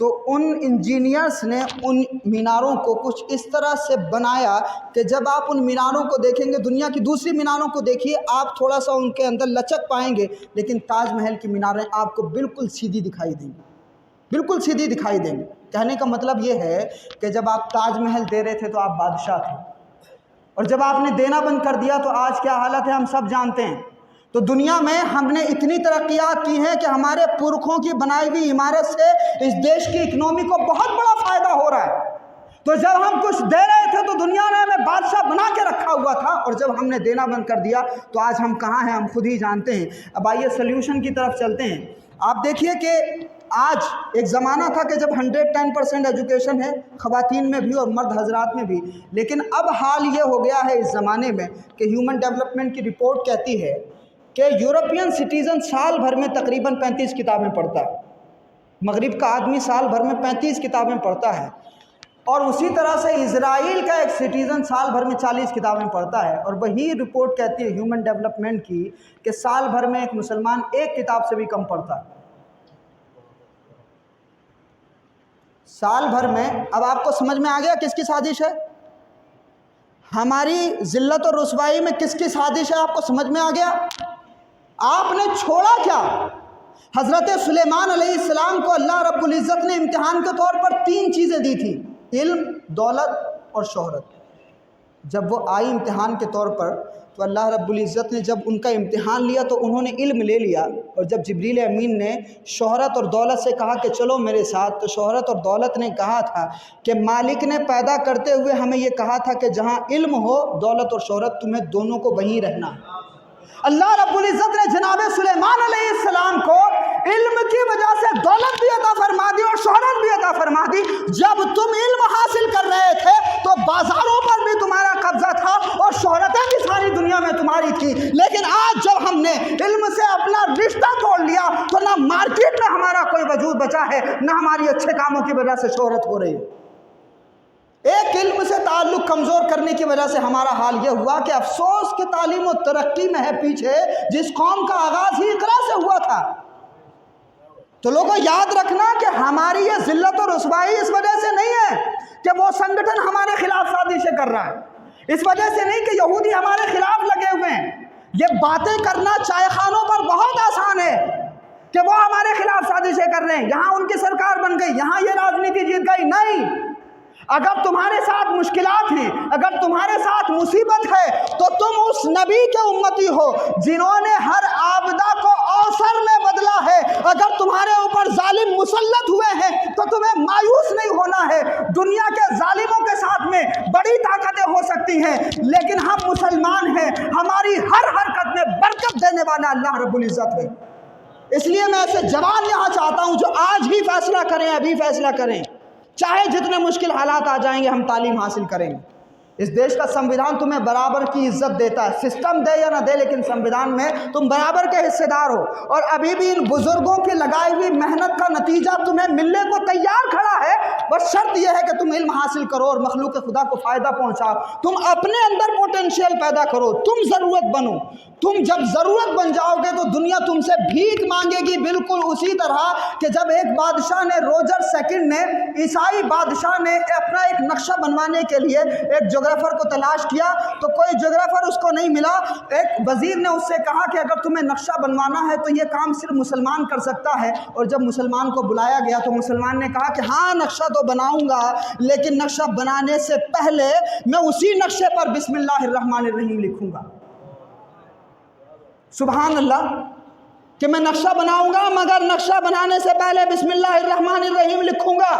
تو ان انجینئرس نے ان میناروں کو کچھ اس طرح سے بنایا کہ جب آپ ان میناروں کو دیکھیں گے، دنیا کی دوسری میناروں کو دیکھیے، آپ تھوڑا سا ان کے اندر لچک پائیں گے، لیکن تاج محل کی میناریں آپ کو بالکل سیدھی دکھائی دیں گی، بالکل سیدھی دکھائی دیں گی۔ کہنے کا مطلب یہ ہے کہ جب آپ تاج محل دے رہے تھے تو آپ بادشاہ تھے، اور جب آپ نے دینا بند کر دیا تو آج کیا حالت ہے ہم سب جانتے ہیں۔ تو دنیا میں ہم نے اتنی ترقیات کی ہیں کہ ہمارے پرکھوں کی بنائی ہوئی عمارت سے اس دیش کی اکنومی کو بہت بڑا فائدہ ہو رہا ہے۔ تو جب ہم کچھ دے رہے تھے تو دنیا نے ہمیں بادشاہ بنا کے رکھا ہوا تھا، اور جب ہم نے دینا بند کر دیا تو آج ہم کہاں ہیں ہم خود ہی جانتے ہیں۔ اب آئیے سلیوشن کی طرف چلتے ہیں۔ آپ دیکھیے کہ آج ایک زمانہ تھا کہ جب 110% ایجوکیشن ہے، خواتین میں بھی اور مرد حضرات میں بھی، لیکن اب حال یہ ہو گیا ہے اس زمانے میں کہ ہیومن ڈیولپمنٹ کی رپورٹ کہتی ہے کہ یورپین سٹیزن سال بھر میں تقریباً 35 کتابیں پڑھتا ہے، مغرب کا آدمی سال بھر میں 35 کتابیں پڑھتا ہے، اور اسی طرح سے اسرائیل کا ایک سٹیزن سال بھر میں 40 کتابیں پڑھتا ہے، اور وہی رپورٹ کہتی ہے ہیومن ڈیولپمنٹ کی کہ سال بھر میں ایک مسلمان ایک کتاب سے بھی کم پڑھتا ہے، سال بھر میں۔ اب آپ کو سمجھ میں آ گیا کس کی سازش ہے؟ ہماری ذلت اور رسوائی میں کس کی سازش ہے؟ آپ کو سمجھ میں آ گیا؟ آپ نے چھوڑا کیا؟ حضرت سلیمان علیہ السلام کو اللہ رب العزت نے امتحان کے طور پر 3 چیزیں دی تھی، علم، دولت اور شہرت۔ جب وہ آئی امتحان کے طور پر تو اللہ رب العزت نے جب ان کا امتحان لیا تو انہوں نے علم لے لیا، اور جب جبریل امین نے شہرت اور دولت سے کہا کہ چلو میرے ساتھ، تو شہرت اور دولت نے کہا تھا کہ مالک نے پیدا کرتے ہوئے ہمیں یہ کہا تھا کہ جہاں علم ہو، دولت اور شہرت، تمہیں دونوں کو وہیں رہنا ہے۔ اللہ رب العزت نے جناب سلیمان علیہ السلام کو علم کی وجہ سے دولت بھی عطا فرما دی اور شہرت بھی عطا فرما دی۔ جب تم علم حاصل کر رہے تھے تو بازاروں پر بھی تمہارا قبضہ تھا اور شہرتیں بھی ساری دنیا میں تمہاری تھی، لیکن آج جب ہم نے علم سے اپنا رشتہ توڑ لیا تو نہ مارکیٹ میں ہمارا کوئی وجود بچا ہے، نہ ہماری اچھے کاموں کی وجہ سے شہرت ہو رہی ہے۔ ایک علم سے تعلق کمزور کرنے کی وجہ سے ہمارا حال یہ ہوا کہ افسوس کہ تعلیم و ترقی میں ہے پیچھے جس قوم کا آغاز ہی اقرا سے ہوا تھا۔ تو لوگوں یاد رکھنا کہ ہماری یہ ذلت و رسوائی اس وجہ سے نہیں ہے کہ وہ سنگٹھن ہمارے خلاف سازشیں کر رہا ہے، اس وجہ سے نہیں کہ یہودی ہمارے خلاف لگے ہوئے ہیں۔ یہ باتیں کرنا چائے خانوں پر بہت آسان ہے کہ وہ ہمارے خلاف سازشیں کر رہے ہیں، یہاں ان کی سرکار بن گئی، یہاں یہ راجنیتی جیت گئی۔ نہیں، اگر تمہارے ساتھ مشکلات ہیں، اگر تمہارے ساتھ مصیبت ہے تو تم اس نبی کے امتی ہو جنہوں نے ہر آبدہ کو اوسر میں بدلا ہے۔ اگر تمہارے اوپر ظالم مسلط ہوئے ہیں تو تمہیں مایوس نہیں ہونا ہے۔ دنیا کے ظالموں کے ساتھ میں بڑی طاقتیں ہو سکتی ہیں، لیکن ہم مسلمان ہیں، ہماری ہر حرکت میں برکت دینے والا اللہ رب العزت ہے۔ اس لیے میں ایسے جوان یہاں چاہتا ہوں جو آج ہی فیصلہ کریں، ابھی فیصلہ کریں، چاہے جتنے مشکل حالات آ جائیں گے ہم تعلیم حاصل کریں گے۔ اس دیش کا سنویدھان تمہیں برابر کی عزت دیتا ہے، سسٹم دے یا نہ دے، لیکن سنویدھان میں تم برابر کے حصے دار ہو، اور ابھی بھی ان بزرگوں کی لگائی ہوئی محنت کا نتیجہ تمہیں ملنے کو تیار کھڑا ہے۔ بس شرط یہ ہے کہ تم علم حاصل کرو اور مخلوق خدا کو فائدہ پہنچاؤ، تم اپنے اندر پوٹینشیل پیدا کرو، تم ضرورت بنو۔ تم جب ضرورت بن جاؤ گے تو دنیا تم سے بھیک مانگے گی، بالکل اسی طرح کہ جب ایک بادشاہ نے، روجر سیکنڈ نے، عیسائی بادشاہ نے اپنا ایک نقشہ بنوانے کے لیے ایک جغرافر کو تلاش کیا تو کوئی جغرافر اس کو نہیں ملا۔ ایک وزیر نے اس سے کہا کہ اگر تمہیں نقشہ بنوانا ہے تو یہ کام صرف مسلمان کر سکتا ہے، اور جب مسلمان کو بلایا گیا تو مسلمان نے کہا کہ ہاں نقشہ تو بناؤں گا، لیکن نقشہ بنانے سے پہلے میں اسی نقشے پر بسم اللہ الرحمن الرحیم لکھوں گا۔ سبحان اللہ، کہ میں نقشہ بناؤں گا مگر نقشہ بنانے سے پہلے بسم اللہ الرحمن الرحیم لکھوں گا۔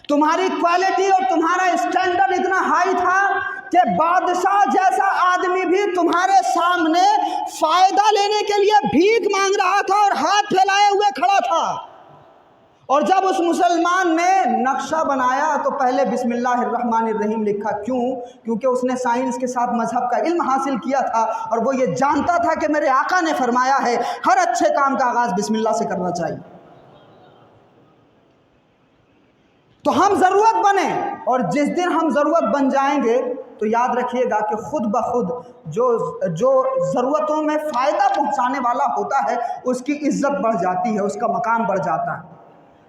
تمہاری کوالٹی اور تمہارا اسٹینڈرڈ اتنا ہائی تھا کہ بادشاہ جیسا آدمی بھی تمہارے سامنے فائدہ لینے کے لیے بھیک مانگ رہا تھا اور ہاتھ پھیلائے ہوئے کھڑا تھا، اور جب اس مسلمان نے نقشہ بنایا تو پہلے بسم اللہ الرحمن الرحیم لکھا۔ کیوں؟ کیونکہ اس نے سائنس کے ساتھ مذہب کا علم حاصل کیا تھا، اور وہ یہ جانتا تھا کہ میرے آقا نے فرمایا ہے ہر اچھے کام کا آغاز بسم اللہ سے کرنا چاہیے۔ تو ہم ضرورت بنیں، اور جس دن ہم ضرورت بن جائیں گے تو یاد رکھیے گا کہ خود بخود جو ضرورتوں میں فائدہ پہنچانے والا ہوتا ہے اس کی عزت بڑھ جاتی ہے، اس کا مقام بڑھ جاتا ہے۔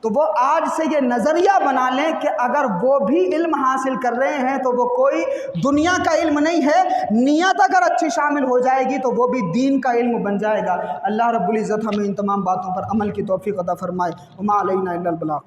تو وہ آج سے یہ نظریہ بنا لیں کہ اگر وہ بھی علم حاصل کر رہے ہیں تو وہ کوئی دنیا کا علم نہیں ہے، نیت اگر اچھی شامل ہو جائے گی تو وہ بھی دین کا علم بن جائے گا۔ اللہ رب العزت ہمیں ان تمام باتوں پر عمل کی توفیق عطا فرمائے۔ وما علینا الا البلاغ۔